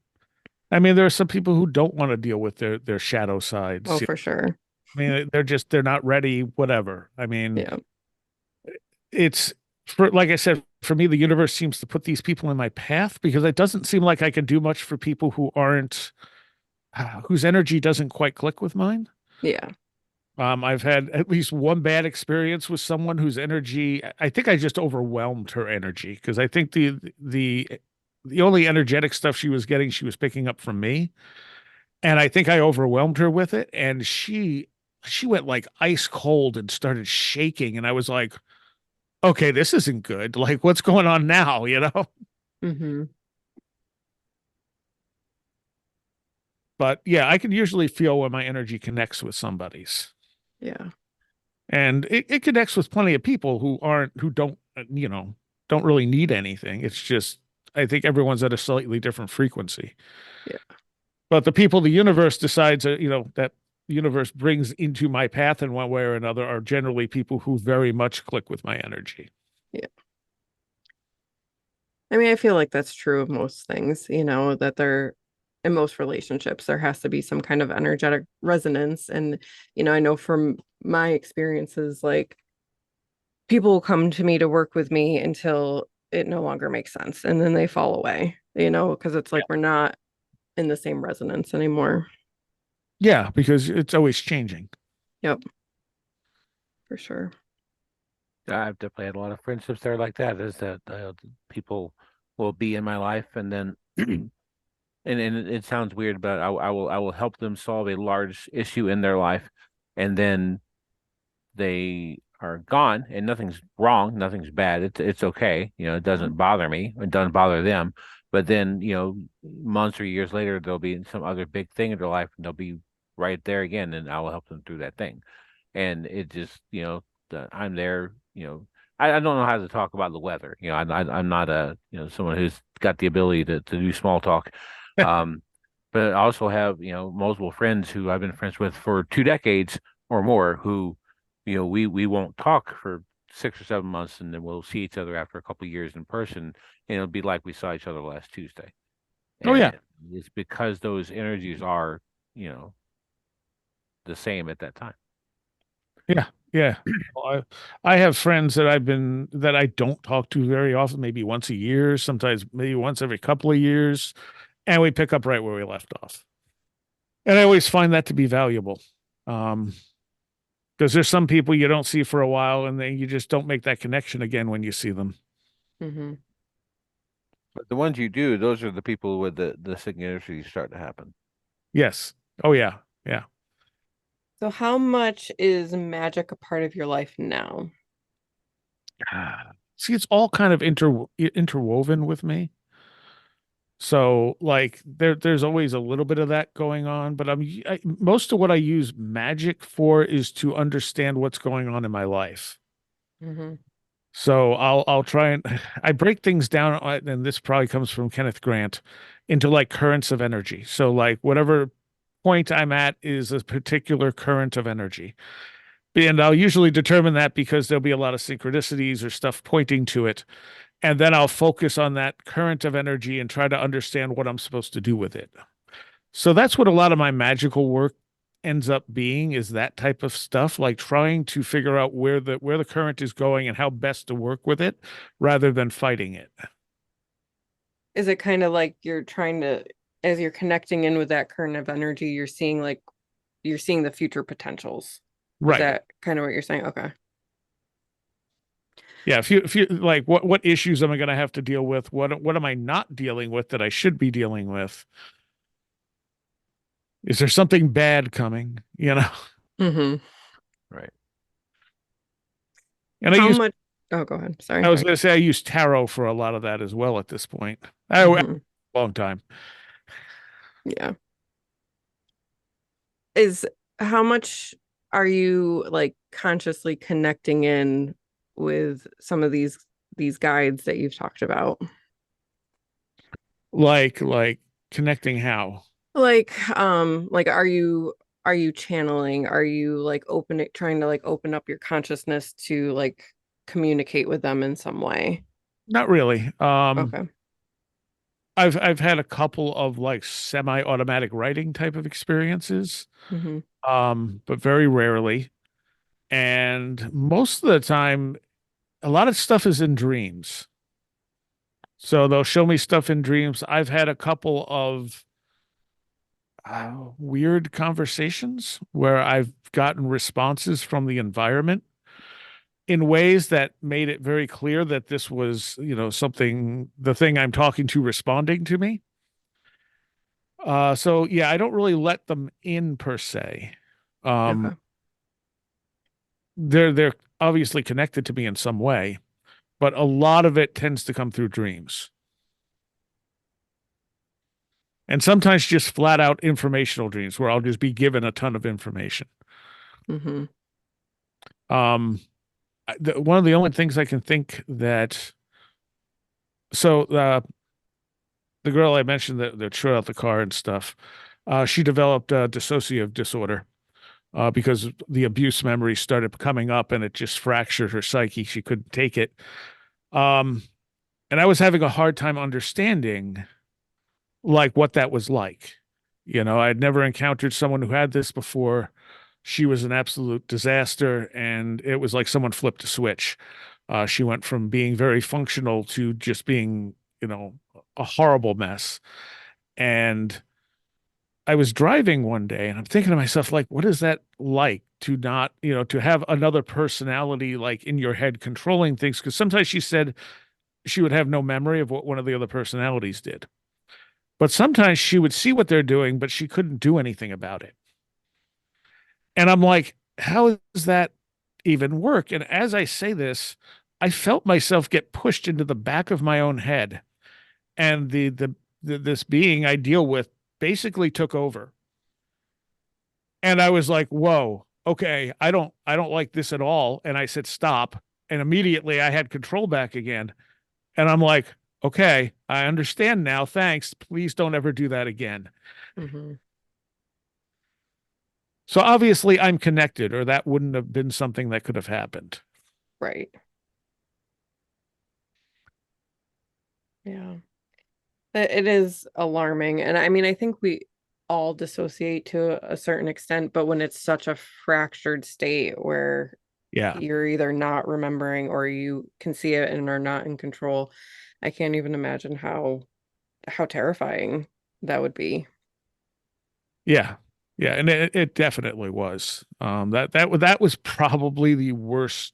I mean, there are some people who don't want to deal with their shadow Oh, sides. for sure. I mean, they're not ready, whatever. I mean, Yeah. it's for, like I said, for me, the universe seems to put these people in my path because it doesn't seem like I can do much for people who aren't, whose energy doesn't quite click with mine. Yeah. I've had at least one bad experience with someone whose energy, I think I just overwhelmed her energy because I think the only energetic stuff she was getting, she was picking up from me. And I think I overwhelmed her with it. And she went like ice cold and started shaking. And I was like, okay, this isn't good. Like, what's going on now? You know? Mm-hmm. But yeah, I can usually feel when my energy connects with somebody's. Yeah. And it connects with plenty of people who don't, don't really need anything. It's just, I think everyone's at a slightly different frequency. Yeah. But the people the universe decides, that the universe brings into my path in one way or another are generally people who very much click with my energy. Yeah. I mean, I feel like that's true of most things, that there, in most relationships, there has to be some kind of energetic resonance. And, I know from my experiences, like people will come to me to work with me until it no longer makes sense. And then they fall away, because it's like we're not in the same resonance anymore. Yeah, because it's always changing. Yep, for sure. I've definitely had a lot of friendships there like that. Is that people will be in my life, and then and it sounds weird, but I will help them solve a large issue in their life, and then they are gone, and nothing's wrong, nothing's bad. It's okay, it doesn't bother me, it doesn't bother them. But then months or years later, there'll be some other big thing in their life, and they'll be right there again, and I will help them through that thing. And it just I'm there. I don't know how to talk about the weather. I'm not a someone who's got the ability to do small talk. Um, but I also have multiple friends who I've been friends with for 2 decades or more who we won't talk for 6 or 7 months, and then we'll see each other after a couple of years in person, and it'll be like we saw each other last Tuesday. Oh yeah. And it's because those energies are, you know, the same at that time. Yeah. Yeah. Well, I have friends that I don't talk to very often, maybe once a year, sometimes maybe once every couple of years, and we pick up right where we left off. And I always find that to be valuable. Um, because there's some people you don't see for a while and then you just don't make that connection again when you see them. Mm-hmm. But the ones you do, those are the people with the synchronicities start to happen. Yes. Oh yeah. Yeah. So how much is magic a part of your life now? See, it's all kind of interwoven with me. So like there's always a little bit of that going on, but most of what I use magic for is to understand what's going on in my life. Mm-hmm. So I'll try and I break things down, and this probably comes from Kenneth Grant, into like currents of energy. So like whatever point I'm at is a particular current of energy. And I'll usually determine that because there'll be a lot of synchronicities or stuff pointing to it. And then I'll focus on that current of energy and try to understand what I'm supposed to do with it. So that's what a lot of my magical work ends up being, is that type of stuff, like trying to figure out where the current is going and how best to work with it rather than fighting it. Is it kind of like you're trying to, as you're connecting in with that current of energy, you're seeing the future potentials? Is Right. that kind of what you're saying? Okay. Yeah, if you like what issues am I going to have to deal with? What am I not dealing with that I should be dealing with? Is there something bad coming, Mm-hmm. Right. And I How use much? Oh, go ahead. I Sorry. was going to say I use tarot for a lot of that as well at this point. Hmm. Long time. Yeah. Is how much are you like consciously connecting in with some of these guides that you've talked about? Like connecting how? Like are you channeling? Are you like trying to like open up your consciousness to like communicate with them in some way? Not really. Okay. I've had a couple of like semi-automatic writing type of experiences, Hmm. but very rarely. And most of the time, a lot of stuff is in dreams. So they'll show me stuff in dreams. I've had a couple of weird conversations where I've gotten responses from the environment in ways that made it very clear that this was, something, the thing I'm talking to responding to me. So yeah, I don't really let them in per se. Um, Okay. they're obviously connected to me in some way, but a lot of it tends to come through dreams. And sometimes just flat out informational dreams where I'll just be given a ton of information. Hmm. Um, one of the only things I can think that so the girl I mentioned that threw out the car and stuff, she developed a dissociative disorder because the abuse memories started coming up and it just fractured her psyche. She couldn't take it. Um, and I was having a hard time understanding like what that was like. I'd never encountered someone who had this before. She was an absolute disaster, and it was like someone flipped a switch. She went from being very functional to just being, a horrible mess. And I was driving one day and I'm thinking to myself, like, what is that like to not, to have another personality like in your head controlling things? Because sometimes she said she would have no memory of what one of the other personalities did. But sometimes she would see what they're doing, but she couldn't do anything about it. And I'm like, how does that even work? And as I say this, I felt myself get pushed into the back of my own head. And this being I deal with basically took over. And I was like, whoa, okay, I don't like this at all. And I said, stop. And immediately I had control back again. And I'm like, okay, I understand now. Thanks. Please don't ever do that again. Hmm. So obviously I'm connected, or that wouldn't have been something that could have happened. Right. Yeah. It is alarming. And I mean, I think we all dissociate to a certain extent, but when it's such a fractured state where Yeah. you're either not remembering or you can see it and are not in control, I can't even imagine how terrifying that would be. Yeah. Yeah. And it definitely was. That was probably the worst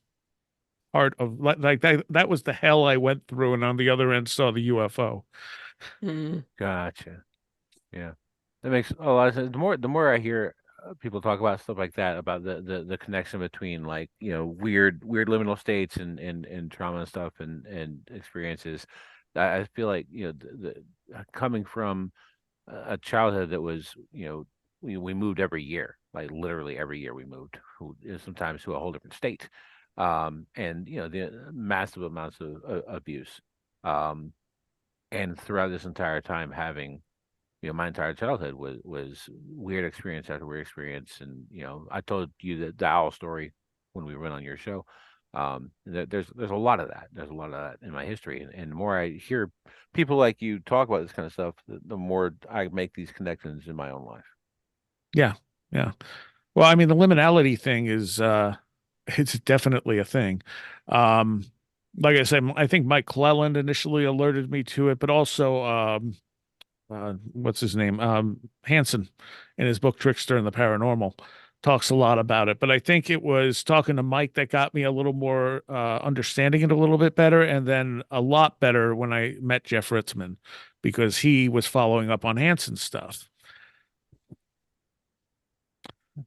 part of like that was the hell I went through, and on the other end saw the UFO. Mm. Gotcha. Yeah, that makes a lot of sense. The more I hear people talk about stuff like that, about the connection between like weird liminal states and trauma and stuff and experiences, I feel like coming from a childhood that was we moved every year, like literally every year we moved, sometimes to a whole different state, and the massive amounts of abuse, um, and throughout this entire time having my entire childhood was weird experience after weird experience. And I told you the owl story when we went on your show. There's a lot of that. There's a lot of that in my history, and the more I hear people like you talk about this kind of stuff, the more I make these connections in my own life. Yeah. Yeah. Well, I mean, the liminality thing is it's definitely a thing. Um like I said, I think Mike Cleland initially alerted me to it, but also what's his name? Hansen in his book Trickster and the Paranormal talks a lot about it. But I think it was talking to Mike that got me a little more understanding it a little bit better, and then a lot better when I met Jeff Ritzman because he was following up on Hansen's stuff.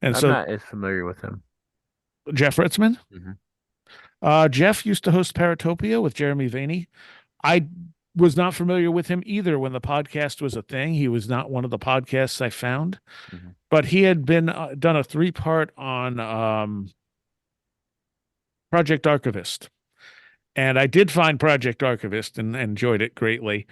And I'm so not as familiar with him. Jeff Ritzman, Hmm. Jeff used to host Paratopia with Jeremy Vaney. I was not familiar with him either when the podcast was a thing. He was not one of the podcasts I found, Mhm. but he had been done a 3-part on Project Archivist. And I did find Project Archivist and enjoyed it greatly.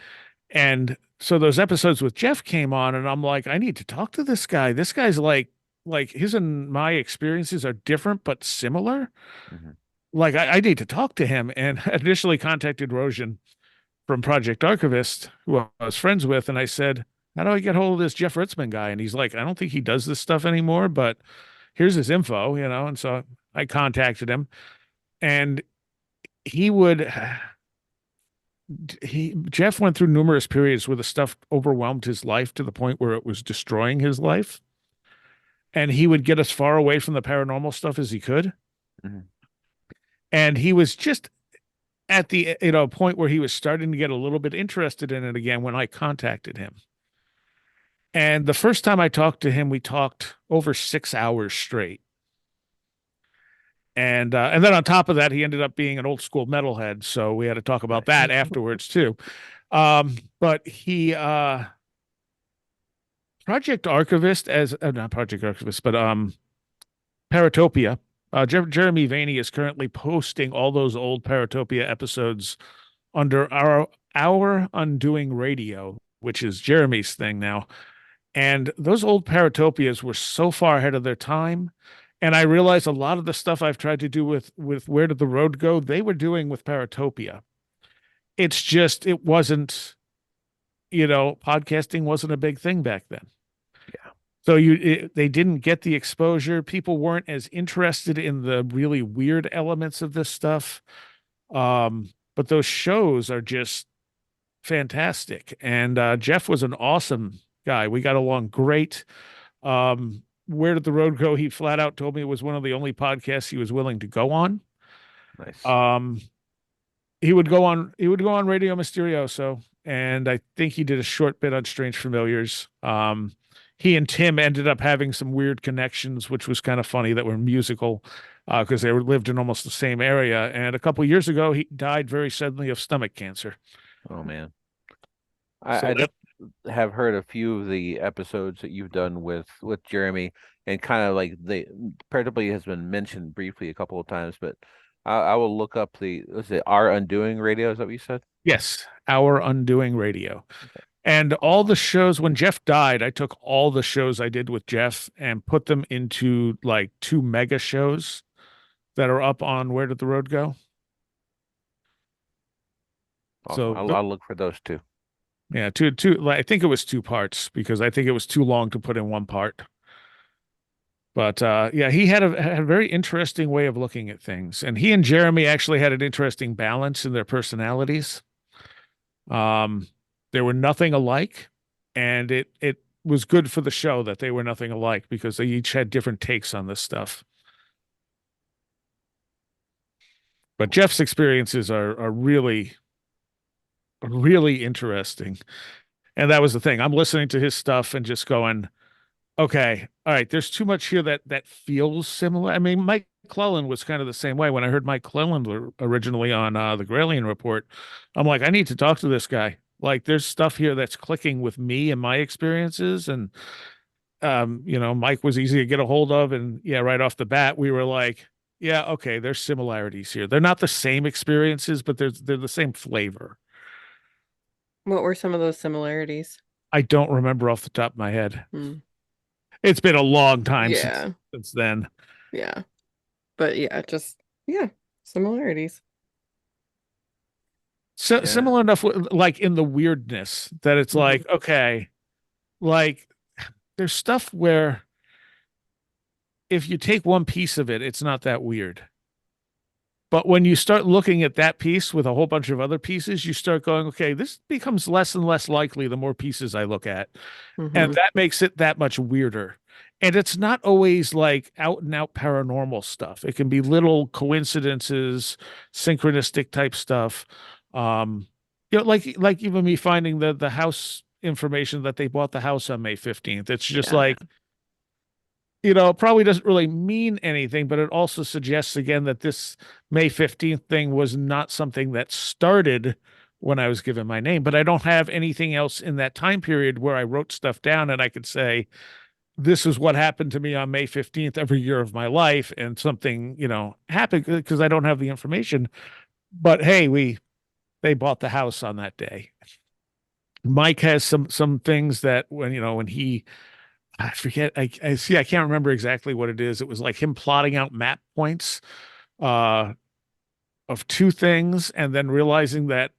And so those episodes with Jeff came on, and I'm like, I need to talk to this guy. This guy's like his and my experiences are different but similar. Mhm. Like I need to talk to him. And initially contacted Rosian from Project Archivist, who I was friends with, and I said, how do I get hold of this Jeff Ritzman guy? And he's like, I don't think he does this stuff anymore, but here's his info, you know. And so I contacted him, and he would he Jeff went through numerous periods where the stuff overwhelmed his life to the point where it was destroying his life. And he would get as far away from the paranormal stuff as he could. Mhm. And he was just at the point where he was starting to get a little bit interested in it again when I contacted him. And the first time I talked to him, we talked over 6 hours straight. And then on top of that, he ended up being an old school metalhead, so we had to talk about Nice. that afterwards too. But he Project Archivist as not Project Archivist, but Paratopia. Jeremy Vaney is currently posting all those old Paratopia episodes under our Undoing Radio, which is Jeremy's thing now. And those old Paratopias were so far ahead of their time. And I realized a lot of the stuff I've tried to do with Where Did the Road Go, they were doing with Paratopia. It's just it wasn't, podcasting wasn't a big thing back then. Yeah. So they didn't get the exposure. People weren't as interested in the really weird elements of this stuff. But those shows are just fantastic. And Jeff was an awesome guy. We got along great. Where Did the Road Go? He flat out told me it was one of the only podcasts he was willing to go on. Nice. He would go on Radio Mysterioso, and I think he did a short bit on Strange Familiars. He and Tim ended up having some weird connections, which was kind of funny that were musical because they lived in almost the same area. And a couple years ago, he died very suddenly of stomach cancer. Oh man. So I have heard a few of the episodes that you've done with Jeremy, and kind of like Paratopia has been mentioned briefly a couple of times, but I will look up was it Our Undoing Radio? Is that what you said? yes, Our Undoing Radio. And all the shows, when Jeff died, I took all the shows I did with Jeff and put them into like 2 mega shows that are up on Where Did the Road Go? Awesome. So I'll look for those too. yeah, two. I think it was 2 parts because I think it was too long to put in 1 part. But yeah, he had a very interesting way of looking at things, and he and Jeremy actually had an interesting balance in their personalities. Um, they were nothing alike, and it was good for the show that they were nothing alike because they each had different takes on this stuff. But Jeff's experiences are really, really interesting. And that was the thing. I'm listening to his stuff and just going, okay, all right, there's too much here that feels similar. I mean, Mike Clellan was kind of the same way. When I heard Mike Clellan originally on the Gralien Report, I'm like, I need to talk to this guy. Like, there's stuff here that's clicking with me and my experiences. And Mike was easy to get a hold of. And yeah, right off the bat, we were like, yeah, okay, there's similarities here. They're not the same experiences, but they're the same flavor. What were some of those similarities? I don't remember off the top of my head. Hmm. It's been a long time Yeah. since then. Yeah. But yeah, similarities. So Yeah. similar enough, like in the weirdness that it's like, okay, like there's stuff where if you take one piece of it, it's not that weird. But when you start looking at that piece with a whole bunch of other pieces, you start going, okay, this becomes less and less likely the more pieces I look at. And that makes it that much weirder. And it's not always like out and out paranormal stuff. It can be little coincidences, synchronistic type stuff. Like even me finding the house information that they bought the house on May 15th. It's just Yeah. like it probably doesn't really mean anything, but it also suggests again that this May 15th thing was not something that started when I was given my name, but I don't have anything else in that time period where I wrote stuff down and I could say, this is what happened to me on May 15th every year of my life, and something, happened because I don't have the information. But hey, they bought the house on that day. Mike has some things that when he I forget I see I can't remember exactly what it is. It was like him plotting out map points uh of two things and then realizing that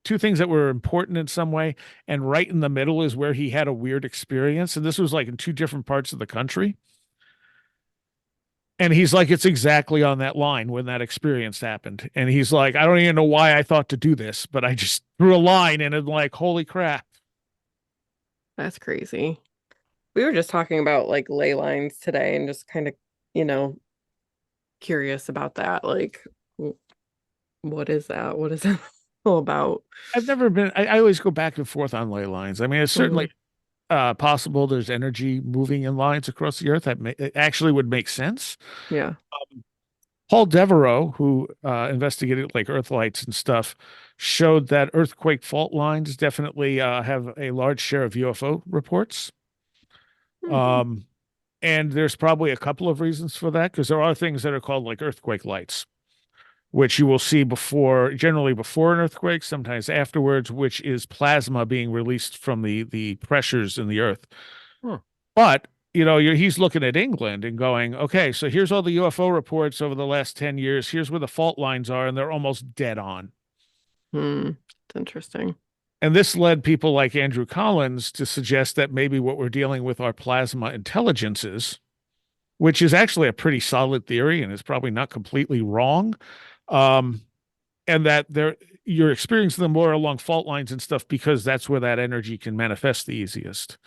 two things that were important in some way, and right in the middle is where he had a weird experience, and this was like in two different parts of the country. And he's like, it's exactly on that line when that experience happened. And he's like, I don't even know why I thought to do this, but I just drew a line and it's like, holy crap. That's crazy. We were just talking about like ley lines today and just kind of, you know, curious about that. Like, what is that? What is it all about? I've never been, I always go back and forth on ley lines. I mean, it's certainly possible there's energy moving in lines across the earth it actually would make sense. Yeah. Paul Devereaux, who investigated like earth lights and stuff, showed that earthquake fault lines definitely have a large share of UFO reports. Um, and there's probably a couple of reasons for that, because there are things that are called like earthquake lights, which you will see generally before an earthquake, sometimes afterwards, which is plasma being released from the pressures in the earth. Huh. But he's looking at England and going, okay, so here's all the UFO reports over the last 10 years. Here's where the fault lines are, and they're almost dead on. It's interesting. And this led people like Andrew Collins to suggest that maybe what we're dealing with are plasma intelligences, which is actually a pretty solid theory and is probably not completely wrong. And that you're experiencing them more along fault lines and stuff because that's where that energy can manifest the easiest.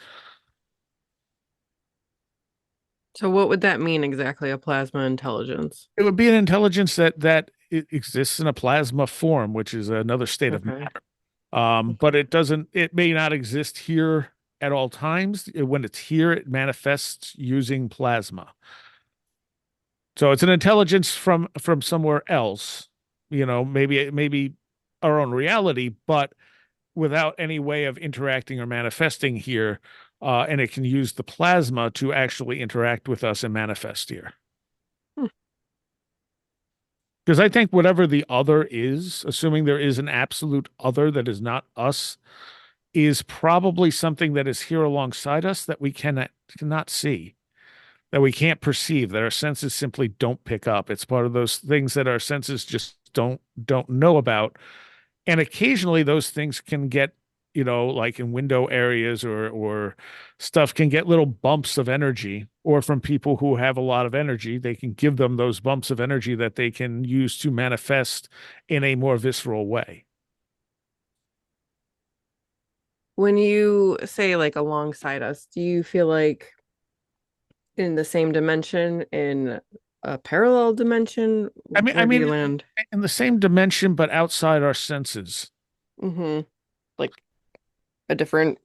So what would that mean exactly, a plasma intelligence? It would be an intelligence that it exists in a plasma form, which is another state of matter. But it may not exist here at all times. When it's here, it manifests using plasma. So it's an intelligence from somewhere else, maybe our own reality, but without any way of interacting or manifesting here. And it can use the plasma to actually interact with us and manifest here. Because I think whatever the other is, assuming there is an absolute other that is not us, is probably something that is here alongside us that we cannot see, that we can't perceive, that our senses simply don't pick up. It's part of those things that our senses just don't know about. And occasionally those things can get, like in window areas or stuff, can get little bumps of energy, or from people who have a lot of energy, they can give them those bumps of energy that they can use to manifest in a more visceral way. When you say like alongside us, do you feel like in the same dimension, in a parallel dimension? I Where do you mean, land? in the same dimension, but outside our senses. Like a different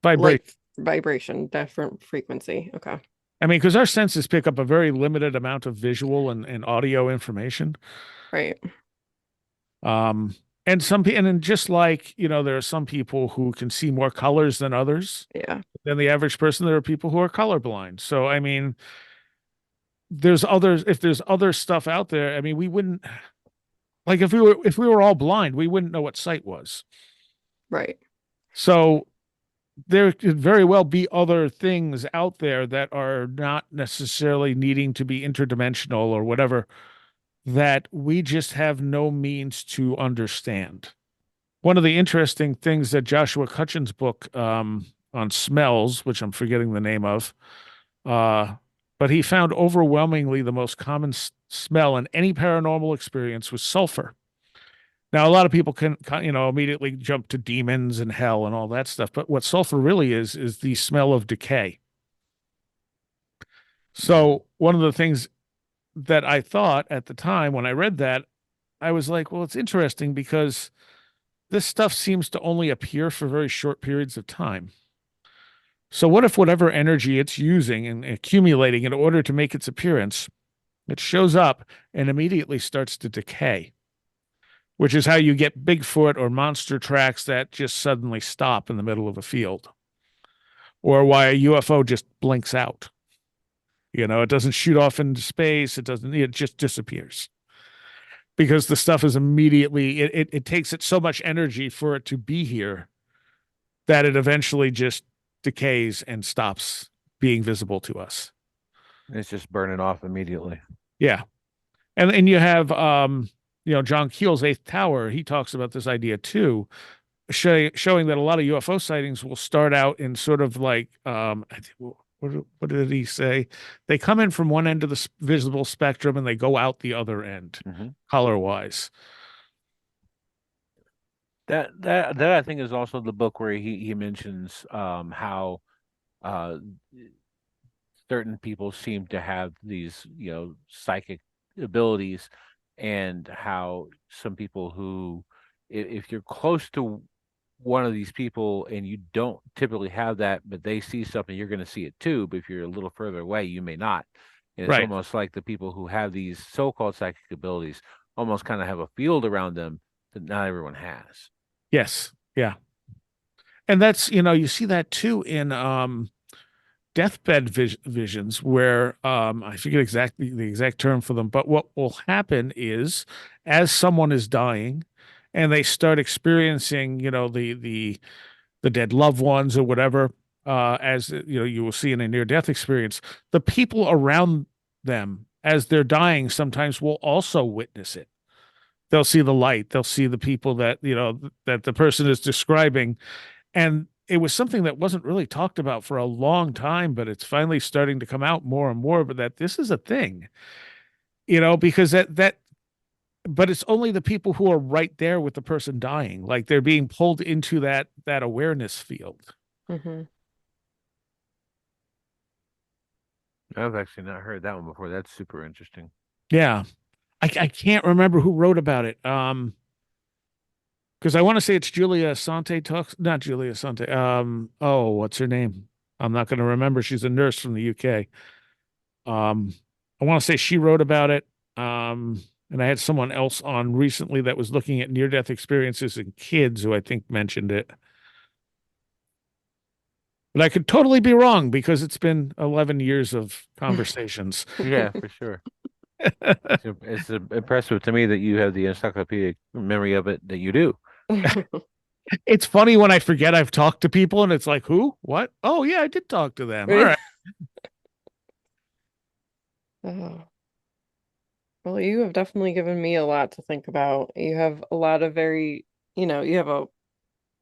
Vibrate. vibration, different frequency. Okay. I mean, because our senses pick up a very limited amount of visual and audio information. Right. And and just like, there are some people who can see more colors than others. Yeah. Than the average person. There are people who are colorblind. So, I mean, if there's other stuff out there, I mean, we wouldn't, like, if we were all blind, we wouldn't know what sight was. Right. So there could very well be other things out there that are not necessarily needing to be interdimensional or whatever, that we just have no means to understand. One of the interesting things that Joshua Cutchin's book on smells, which I'm forgetting the name of, but he found overwhelmingly the most common smell in any paranormal experience was sulfur. Now, a lot of people can, immediately jump to demons and hell and all that stuff. But what sulfur really is the smell of decay. So one of the things that I thought at the time when I read that, I was like, well, it's interesting because this stuff seems to only appear for very short periods of time. So what if whatever energy it's using and accumulating in order to make its appearance, it shows up and immediately starts to decay, which is how you get Bigfoot or monster tracks that just suddenly stop in the middle of a field, or why a UFO just blinks out. It doesn't shoot off into space. It just disappears because the stuff is immediately, it takes it so much energy for it to be here that it eventually just decays and stops being visible to us. It's just burning off immediately. Yeah. And you have, John Keel's Eighth Tower. He talks about this idea too, showing that a lot of UFO sightings will start out in sort of like, what did he say? They come in from one end of the visible spectrum and they go out the other end, color wise. That I think is also the book where he mentions how certain people seem to have these psychic abilities, and how some people who, if you're close to one of these people and you don't typically have that, but they see something, you're going to see it too. But if you're a little further away, you may not. And it's Right. almost like the people who have these so-called psychic abilities almost kind of have a field around them that not everyone has. Yes. Yeah. And that's, you see that too in deathbed visions where I forget exactly the exact term for them, but what will happen is as someone is dying and they start experiencing, the dead loved ones or whatever, as you will see in a near-death experience, the people around them as they're dying sometimes will also witness it. They'll see the light, they'll see the people that that the person is describing, and it was something that wasn't really talked about for a long time, but it's finally starting to come out more and more, but that this is a thing, because but it's only the people who are right there with the person dying, like they're being pulled into that awareness field. Mm-hmm. I've actually not heard that one before. That's super interesting. Yeah. I can't remember who wrote about it. Because I want to say it's Julia Sante talks, not Julia Sante. Oh, what's her name? I'm not going to remember. She's a nurse from the UK. I want to say she wrote about it. And I had someone else on recently that was looking at near-death experiences in kids who I think mentioned it. But I could totally be wrong because it's been 11 years of conversations. Yeah, for sure. It's impressive to me that you have the encyclopedic memory of it that you do. It's funny when I forget I've talked to people and it's like, who? What? Oh, yeah, I did talk to them. All right. Oh. Well, you have definitely given me a lot to think about. You have a lot of you have a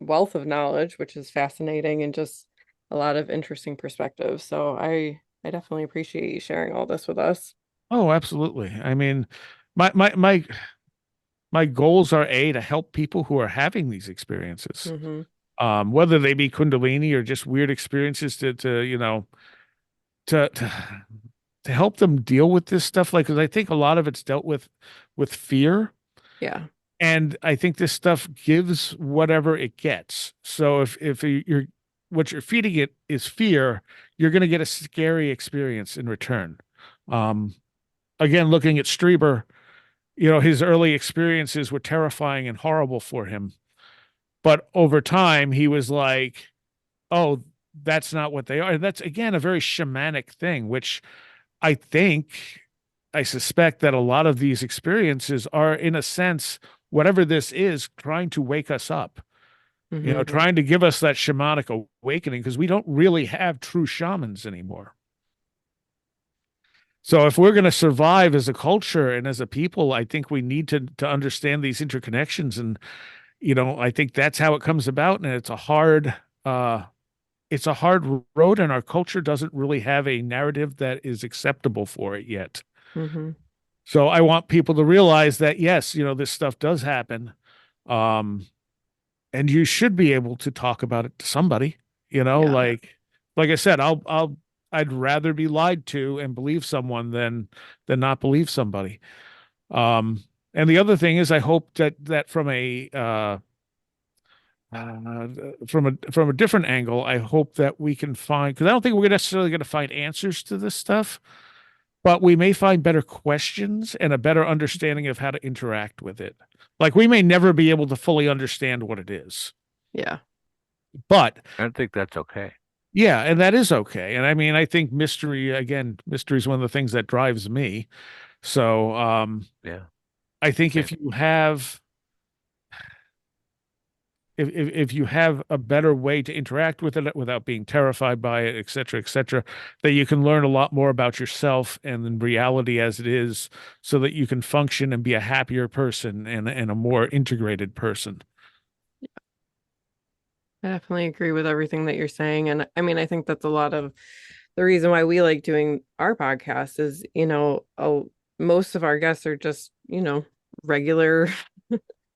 wealth of knowledge, which is fascinating, and just a lot of interesting perspectives. So I definitely appreciate you sharing all this with us. Oh, absolutely. I mean, my goals are to help people who are having these experiences, Mm-hmm. whether they be kundalini or just weird experiences to to help them deal with this stuff. Like, because I think a lot of it's dealt with fear. Yeah. And I think this stuff gives whatever it gets. So if you're what you're feeding it is fear, you're going to get a scary experience in return. Um, Again, looking at Strieber, his early experiences were terrifying and horrible for him. But over time, he was like, oh, that's not what they are. That's, again, a very shamanic thing, which I think, I suspect that a lot of these experiences are, in a sense, whatever this is, trying to wake us up, Mm-hmm. trying to give us that shamanic awakening, because we don't really have true shamans anymore. So if we're going to survive as a culture and as a people, I think we need to understand these interconnections. And, I think that's how it comes about. And it's a hard road, and our culture doesn't really have a narrative that is acceptable for it yet. Mm-hmm. So I want people to realize that, yes, this stuff does happen. Um, and you should be able to talk about it to somebody, Yeah. like I said, I'd rather be lied to and believe someone than not believe somebody. And the other thing is, I hope that from from a different angle, I hope that we can find, because I don't think we're necessarily going to find answers to this stuff, but we may find better questions and a better understanding of how to interact with it. Like we may never be able to fully understand what it is, Yeah. but I think that's okay. yeah, and that is okay. And I mean, I think mystery, again, mystery is one of the things that drives me. So, Yeah. I think Same. if you have if you have a better way to interact with it without being terrified by it, et cetera, that you can learn a lot more about yourself and in reality as it is, so that you can function and be a happier person and a more integrated person. I definitely agree with everything that you're saying. And I mean, I think that's a lot of the reason why we like doing our podcast is, most of our guests are just, regular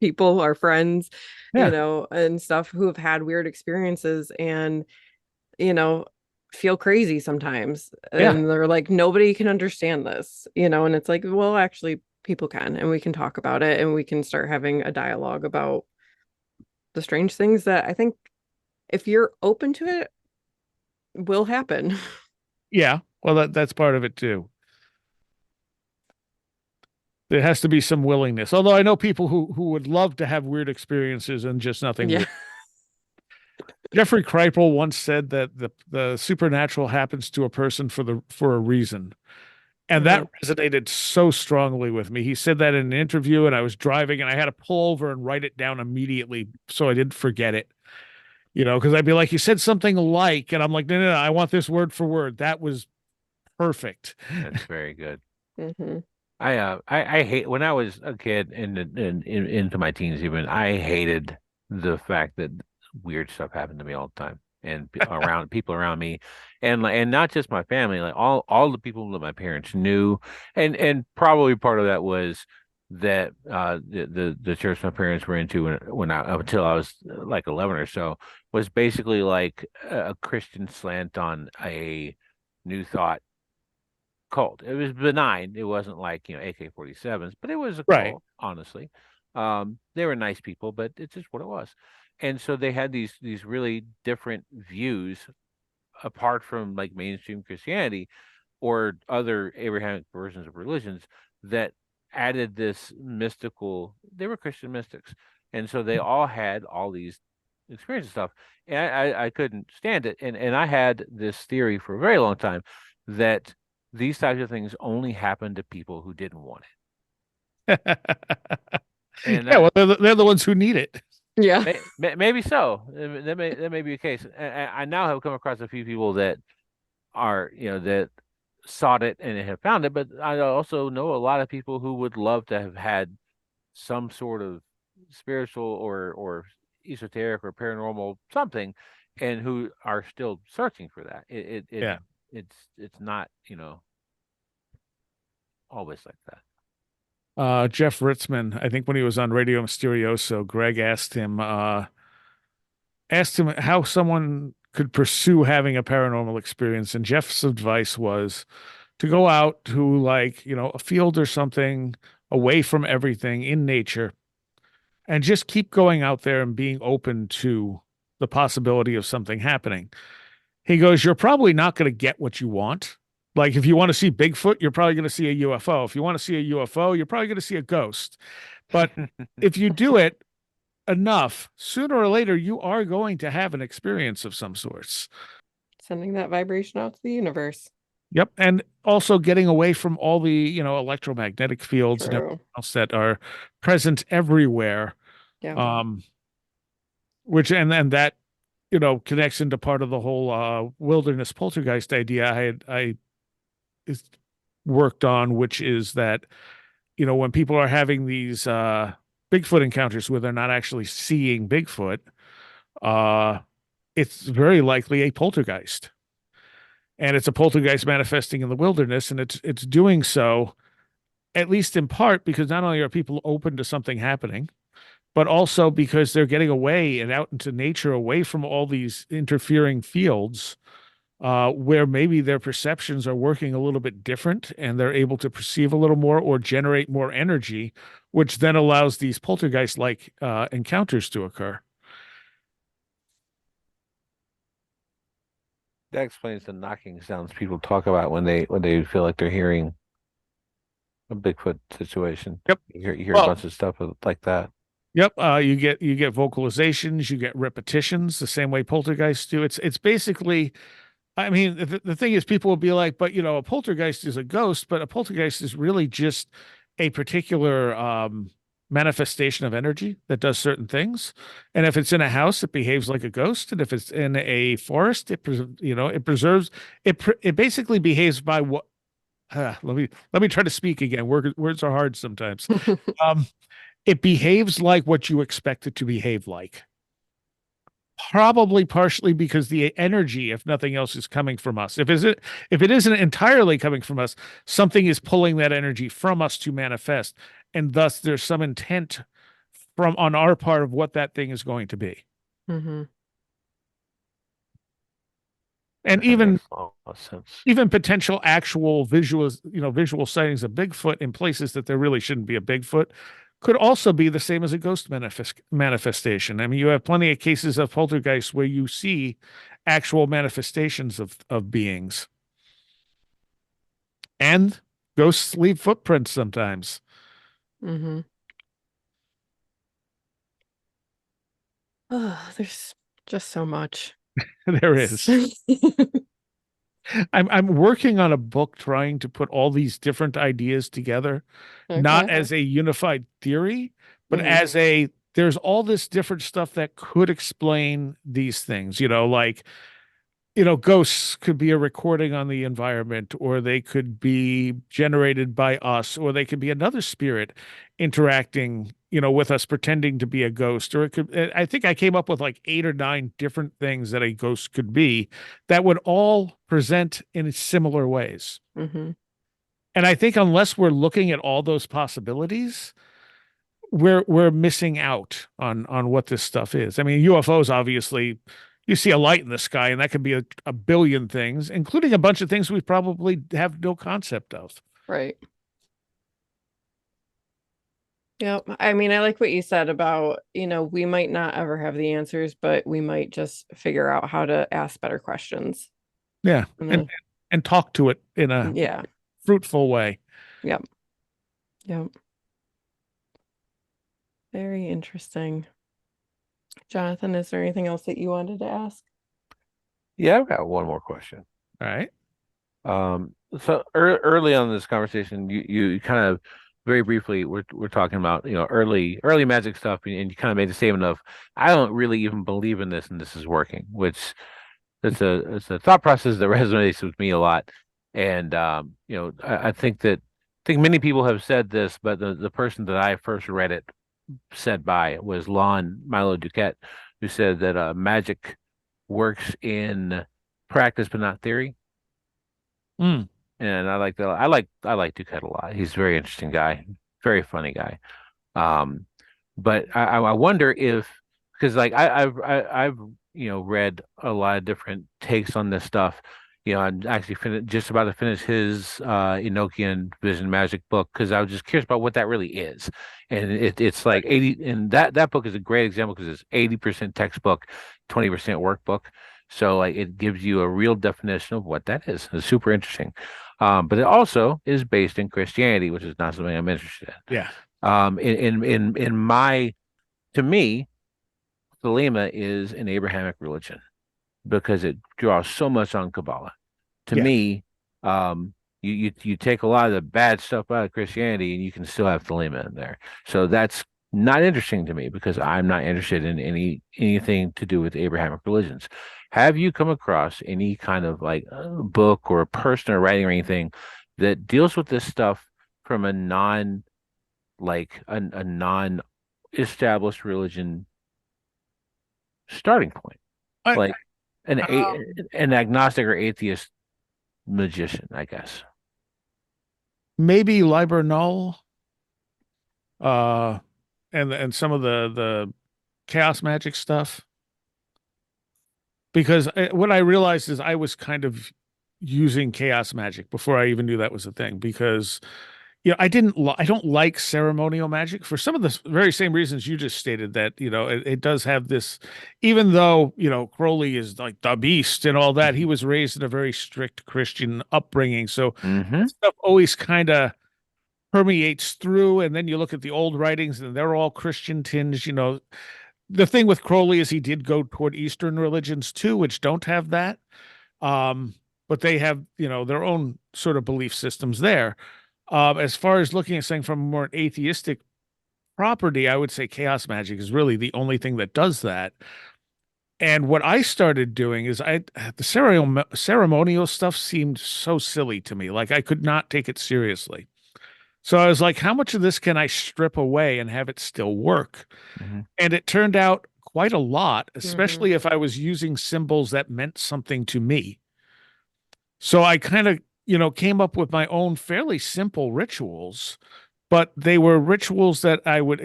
people, our friends, Yeah. and stuff who have had weird experiences and, you know, feel crazy sometimes. Yeah. And they're like, nobody can understand this, and it's like, well, actually, people can, and we can talk about it and we can start having a dialogue about the strange things that I think if you're open to it, will happen. Yeah. Well, that's part of it too. There has to be some willingness. Although I know people who would love to have weird experiences and just nothing Yeah. weird. Jeffrey Kripal once said that the supernatural happens to a person for a reason. And that resonated so strongly with me. He said that in an interview, and I was driving and I had to pull over and write it down immediately so I didn't forget it. Because I'd be like, you said something like, and I'm like, no, I want this word for word. That was perfect. That's very good. Mm-hmm. I hate when I was a kid and into my teens even, I hated the fact that weird stuff happened to me all the time and around people around me, and not just my family, like all the people that my parents knew, and probably part of that was that the church my parents were into when I until I was like 11 or so was basically like a Christian slant on a New Thought cult. It was benign. It wasn't like, AK-47s, but it was a Right. cult, honestly. They were nice people, but it's just what it was. And so they had these really different views apart from like mainstream Christianity or other Abrahamic versions of religions that added this mystical, they were Christian mystics. And so they all had all these experiences stuff. And I couldn't stand it. And I had this theory for a very long time that these types of things only happen to people who didn't want it. And Yeah, well, they're the ones who need it. Yeah. maybe so. That may be the case. I now have come across a few people that are, that sought it and have found it, but I also know a lot of people who would love to have had some sort of spiritual or esoteric or paranormal something, and who are still searching for that. Yeah. It's not, always like that. Jeff Ritzman, I think when he was on Radio Mysterioso, Greg asked him how someone could pursue having a paranormal experience, and Jeff's advice was to go out to like, a field or something away from everything in nature and just keep going out there and being open to the possibility of something happening. He goes, you're probably not going to get what you want. Like if you want to see Bigfoot, you're probably going to see a UFO. If you want to see a UFO, you're probably going to see a ghost. But if you do it enough, sooner or later, you are going to have an experience of some sorts. Sending that vibration out to the universe. Yep. And also getting away from all the, electromagnetic fields and everything True. else that are present everywhere. Yeah. Which and that, connects into part of the whole wilderness poltergeist idea I is worked on, which is that, when people are having these Bigfoot encounters where they're not actually seeing Bigfoot, it's very likely a poltergeist. And it's a poltergeist manifesting in the wilderness, and it's doing so at least in part because not only are people open to something happening, but also because they're getting away and out into nature, away from all these interfering fields, where maybe their perceptions are working a little bit different and they're able to perceive a little more or generate more energy, which then allows these poltergeist-like encounters to occur. That explains the knocking sounds people talk about when they feel like they're hearing a Bigfoot situation. Yep. You hear a Well, bunch of stuff like that. yep. You get vocalizations, you get repetitions, the same way poltergeists do. It's basically, I mean, the thing is, people will be like, but a poltergeist is a ghost, but a poltergeist is really just a particular manifestation of energy that does certain things. And if it's in a house, it behaves like a ghost, and if it's in a forest, it preserves it basically behaves by what. Let me try to speak again. Words are hard sometimes. Um, it behaves like what you expect it to behave like. Probably partially because the energy, if nothing else, is coming from us. If it isn't entirely coming from us, something is pulling that energy from us to manifest, and thus there's some intent from on our part of what that thing is going to be. Hmm. And That makes a lot of sense. even potential actual visual sightings of Bigfoot in places that there really shouldn't be a Bigfoot could also be the same as a ghost manifestation. I mean, you have plenty of cases of poltergeists where you see actual manifestations of beings, and ghosts leave footprints sometimes. Hmm. Oh, there's just so much. There is. I'm working on a book trying to put all these different ideas together, not Okay. as a unified theory, but Hmm. as there's all this different stuff that could explain these things, like ghosts could be a recording on the environment, or they could be generated by us, or they could be another spirit interacting, with us pretending to be a ghost. Or it could, I think I came up with like 8 or 9 different things that a ghost could be that would all present in similar ways. Hmm. And I think unless we're looking at all those possibilities, we're missing out on what this stuff is. I mean, UFOs obviously, you see a light in the sky, and that could be a billion things, including a bunch of things we probably have no concept of. Right. Yep. I mean, I like what you said about, we might not ever have the answers, but we might just figure out how to ask better questions. Yeah, And and talk to it in a yeah. fruitful way. Yep. Yep. Very interesting. Jonathan, is there anything else that you wanted to ask? Yeah, I've got one more question. All right. So early on in this conversation, you kind of very briefly we're talking about early magic stuff, and you kind of made the statement of I don't really even believe in this, and this is working, which it's a thought process that resonates with me a lot, and I think many people have said this, but the person that I first read it said by was Lon Milo Duquette, who said that magic works in practice but not theory. Mm. And I like that. I like Duquette a lot. He's a very interesting guy, very funny guy. Um, but I wonder if because like I've read a lot of different takes on this stuff. I'm actually just about to finish his Enochian Vision Magic book because I was just curious about what that really is. And it's like 80, and that book is a great example because it's 80% textbook, 20% workbook. So like it gives you a real definition of what that is. It's super interesting. But it also is based in Christianity, which is not something I'm interested in. Yeah. In my to me, Thelema is an Abrahamic religion because it draws so much on Kabbalah. To Yeah. me, you take a lot of the bad stuff out of Christianity and you can still have Thelema in there. So that's not interesting to me because I'm not interested in anything to do with Abrahamic religions. Have you come across any kind of like book or a person or writing or anything that deals with this stuff from a a non established religion starting point? I, Like um, an agnostic or atheist magician, I guess. maybe Liber Null, uh, and some of the chaos magic stuff. Because what I realized is I was kind of using chaos magic before I even knew that was a thing. Because I don't like ceremonial magic for some of the very same reasons you just stated, that, it does have this, even though, Crowley is like the beast and all that, he was raised in a very strict Christian upbringing. So Mm-hmm. that stuff always kind of permeates through. And then you look at the old writings and they're all Christian tinged. The thing with Crowley is he did go toward Eastern religions too, which don't have that. Um, but they have, their own sort of belief systems there. As far as looking at saying from a more atheistic property, I would say chaos magic is really the only thing that does that. And what I started doing is the ceremonial stuff seemed so silly to me. Like I could not take it seriously. So I was like, how much of this can I strip away and have it still work? Mm-hmm. And it turned out quite a lot, Mm-hmm. especially if I was using symbols that meant something to me. So I kind of, came up with my own fairly simple rituals, but they were rituals that I would,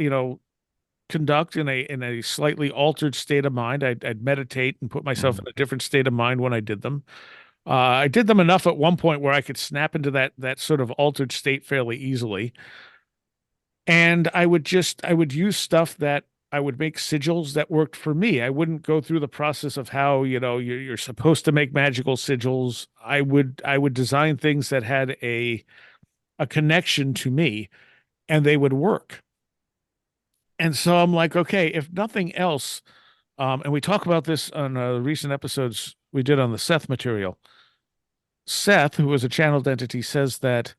conduct in a slightly altered state of mind. I'd meditate and put myself Mm-hmm. in a different state of mind when I did them. I did them enough at one point where I could snap into that sort of altered state fairly easily. And I would use stuff that I would make sigils that worked for me. I wouldn't go through the process of how, you're supposed to make magical sigils. I would design things that had a connection to me, and they would work. And so I'm like, okay, if nothing else, and we talk about this on recent episodes we did on the Seth material. Seth, who was a channeled entity, says that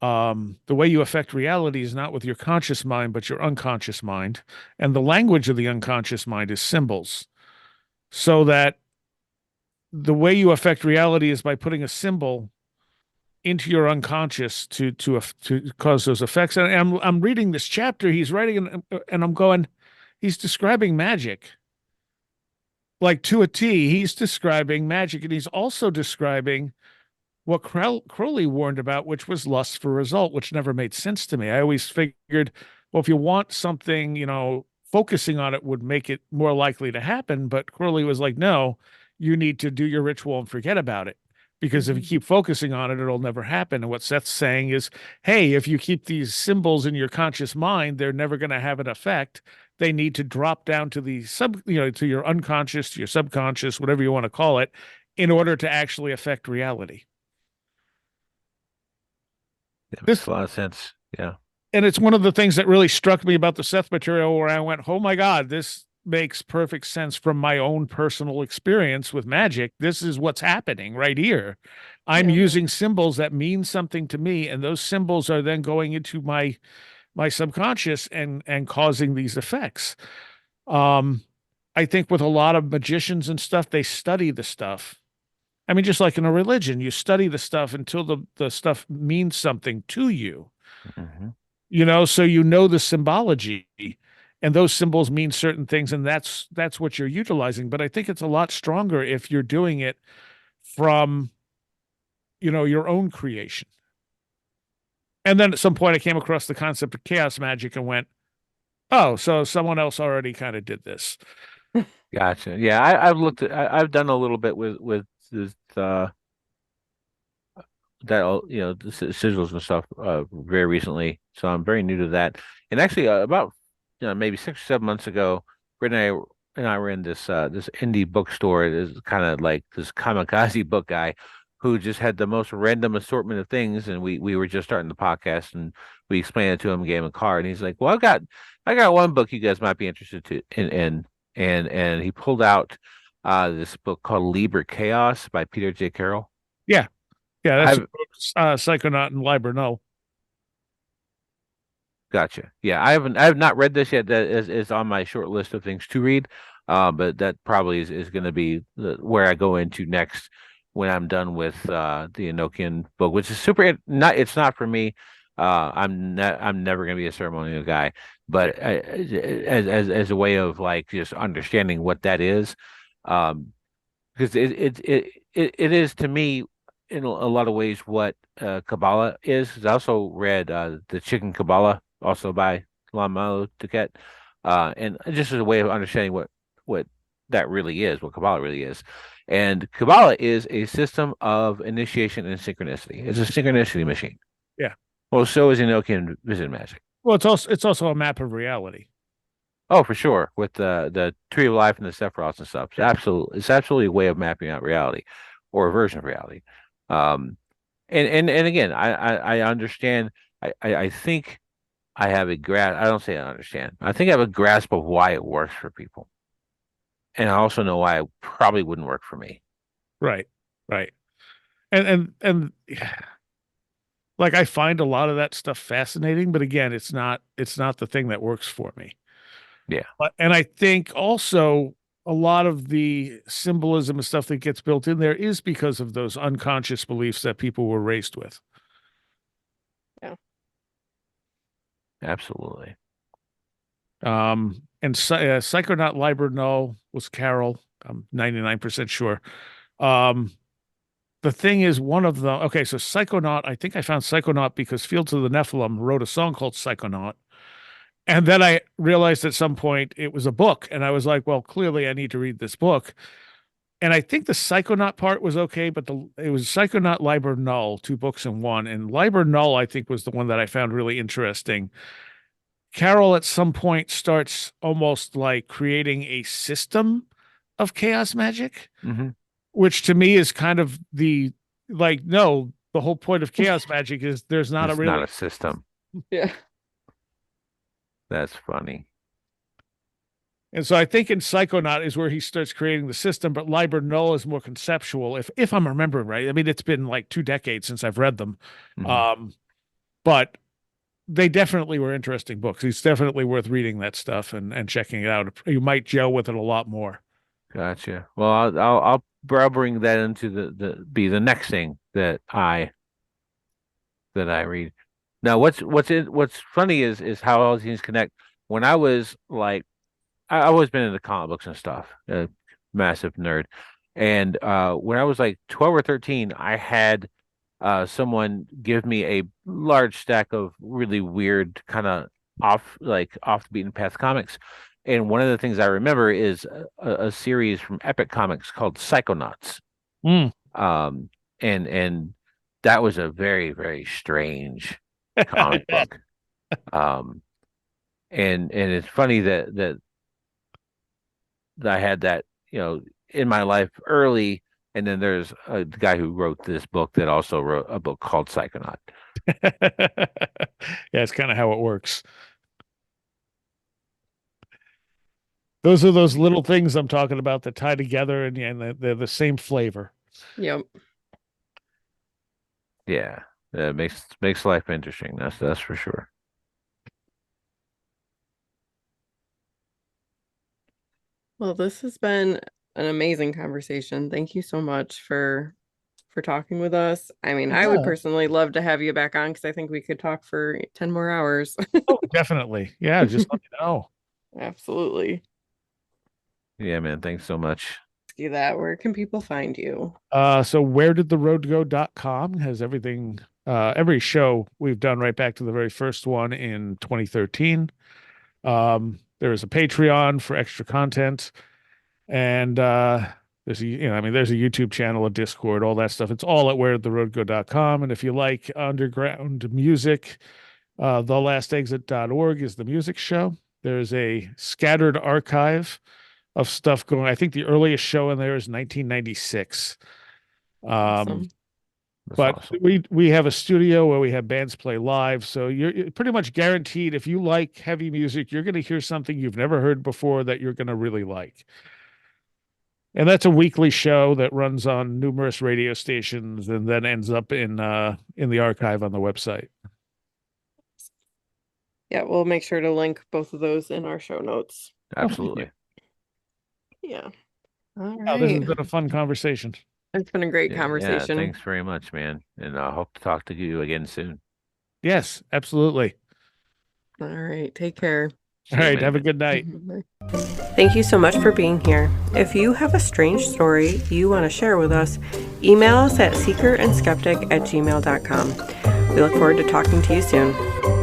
the way you affect reality is not with your conscious mind, but your unconscious mind. And the language of the unconscious mind is symbols. So that the way you affect reality is by putting a symbol into your unconscious to cause those effects. And I'm reading this chapter he's writing, and I'm going, he's describing magic like to a T. He's describing magic, and he's also describing what Crowley warned about, which was lust for result, which never made sense to me. I always figured, well, if you want something, focusing on it would make it more likely to happen. But Crowley was like, no, you need to do your ritual and forget about it. Because if you Mm-hmm. keep focusing on it, it'll never happen. And what Seth's saying is, hey, if you keep these symbols in your conscious mind, they're never going to have an effect. They need to drop down to the to your unconscious, to your subconscious, whatever you want to call it, in order to actually affect reality. That makes This a lot of sense. Yeah. and it's one of the things that really struck me about the Seth material, where I went, oh my God, this makes perfect sense from my own personal experience with magic. This is what's happening right here. I'm Yeah. using symbols that mean something to me, and those symbols are then going into my subconscious and causing these effects. Um, I think with a lot of magicians and stuff, they study the stuff. I mean, just like in a religion, you study the stuff until the stuff means something to you. Mm-hmm. So the symbology, and those symbols mean certain things, and that's what you're utilizing. But I think it's a lot stronger if you're doing it from, your own creation. And then at some point I came across the concept of chaos magic and went, oh, so someone else already kind of did this. Gotcha. Yeah, I've looked at. I've done a little bit with this that the sigils and stuff very recently, so I'm very new to that. And actually, about maybe 6 or 7 months ago, Brittany and I were in this indie bookstore. It is kind of like this kamikaze book guy who just had the most random assortment of things, and we were just starting the podcast, and we explained it to him, gave him a card, and he's like, "Well, I got one book you guys might be interested in," and he pulled out this book called Liber Chaos by Peter J. Carroll. Yeah. Yeah. That's I've Psychonaut and Liber. No. Gotcha. Yeah, I have not read this yet. That is on my short list of things to read. But that probably is going to be where I go into next when I'm done with the Enochian book, which is super. It's not for me. I'm never going to be a ceremonial guy, but as a way of like just understanding what that is, because it is to me in a lot of ways what Kabbalah is. 'Cause I also read the Chicken Kabbalah, also by Lama Duquette, and just as a way of understanding what that really is, what Kabbalah really is. And Kabbalah is a system of initiation and synchronicity. It's a synchronicity machine. Yeah. Well, so is Enochian vision magic. Well, it's also a map of reality. Oh, for sure. With the Tree of Life and the Sephiroths and stuff. It's absolutely a way of mapping out reality or a version of reality. Um, and again, I understand. I think I have a grasp. I don't say I understand. I think I have a grasp of why it works for people, and I also know why it probably wouldn't work for me. Right. Right. And like I find a lot of that stuff fascinating, but again, it's not the thing that works for me. Yeah. And I think also a lot of the symbolism and stuff that gets built in there is because of those unconscious beliefs that people were raised with. Yeah. Absolutely. And Psychonaut Liber Null was Carol. I'm 99% sure. Um, the thing is, one of the okay, so Psychonaut, I think I found Psychonaut because Fields of the Nephilim wrote a song called Psychonaut. And then I realized at some point it was a book, and I was like, well, clearly I need to read this book. And I think the Psychonaut part was okay, but it was Psychonaut Liber Null, two books in one. And Liber Null, I think, was the one that I found really interesting. Carol at some point starts almost like creating a system of chaos magic, Hmm. which to me is kind of no, the whole point of chaos magic is there's not a It's not really. a system. Yeah. That's funny. And so I think in Psychonaut is where he starts creating the system, but Liber Null is more conceptual, if I'm remembering right. I mean, it's been like 2 decades since I've read them. Hmm. But they definitely were interesting books. It's definitely worth reading that stuff and checking it out. You might gel with it a lot more. Gotcha. Well, I'll bring that into the next thing that I read. Now, what's funny is how all these connect. When I was like, I've always been into comic books and stuff, massive nerd. And when I was like 12 or 13, I had someone give me a large stack of really weird kind of off the beaten path comics. And one of the things I remember is a series from Epic Comics called Psychonauts. Mm. Um, and that was a very, very strange comic book. Um, and it's funny that I had that, in my life early. And then there's a guy who wrote this book that also wrote a book called Psychonaut. Yeah, it's kind of how it works. Those are those little things I'm talking about that tie together and they're the same flavor. Yep. Yeah. It makes life interesting. That's for sure. Well, this has been an amazing conversation. Thank you so much for talking with us. I mean, I would Yeah. personally love to have you back on because I think we could talk for 10 more hours. Oh, definitely. Yeah, just let me know. Absolutely. Yeah, man. Thanks so much. See that. Where can people find you? So wheredidtheroadgo.com has everything, every show we've done right back to the very first one in 2013. There is a Patreon for extra content, and there's a YouTube channel, a Discord, all that stuff. It's all at wheredidtheroadgo.com. And if you like underground music, thelastexit.org is the music show. There's a scattered archive of stuff going. I think the earliest show in there is 1996. Awesome. That's But awesome. we have a studio where we have bands play live, so you're pretty much guaranteed if you like heavy music, you're going to hear something you've never heard before that you're going to really like. And that's a weekly show that runs on numerous radio stations and then ends up in the archive on the website. Yeah, we'll make sure to link both of those in our show notes. Absolutely. Yeah. All Oh, this has right. been a fun conversation. It's been a great Yeah, conversation. thanks very much, man. And I hope to talk to you again soon. Yes, absolutely. All right. Take care. All right, man. have a good night. Thank you so much for being here. If you have a strange story you want to share with us, email us at seekerandskeptic@gmail.com. We look forward to talking to you soon.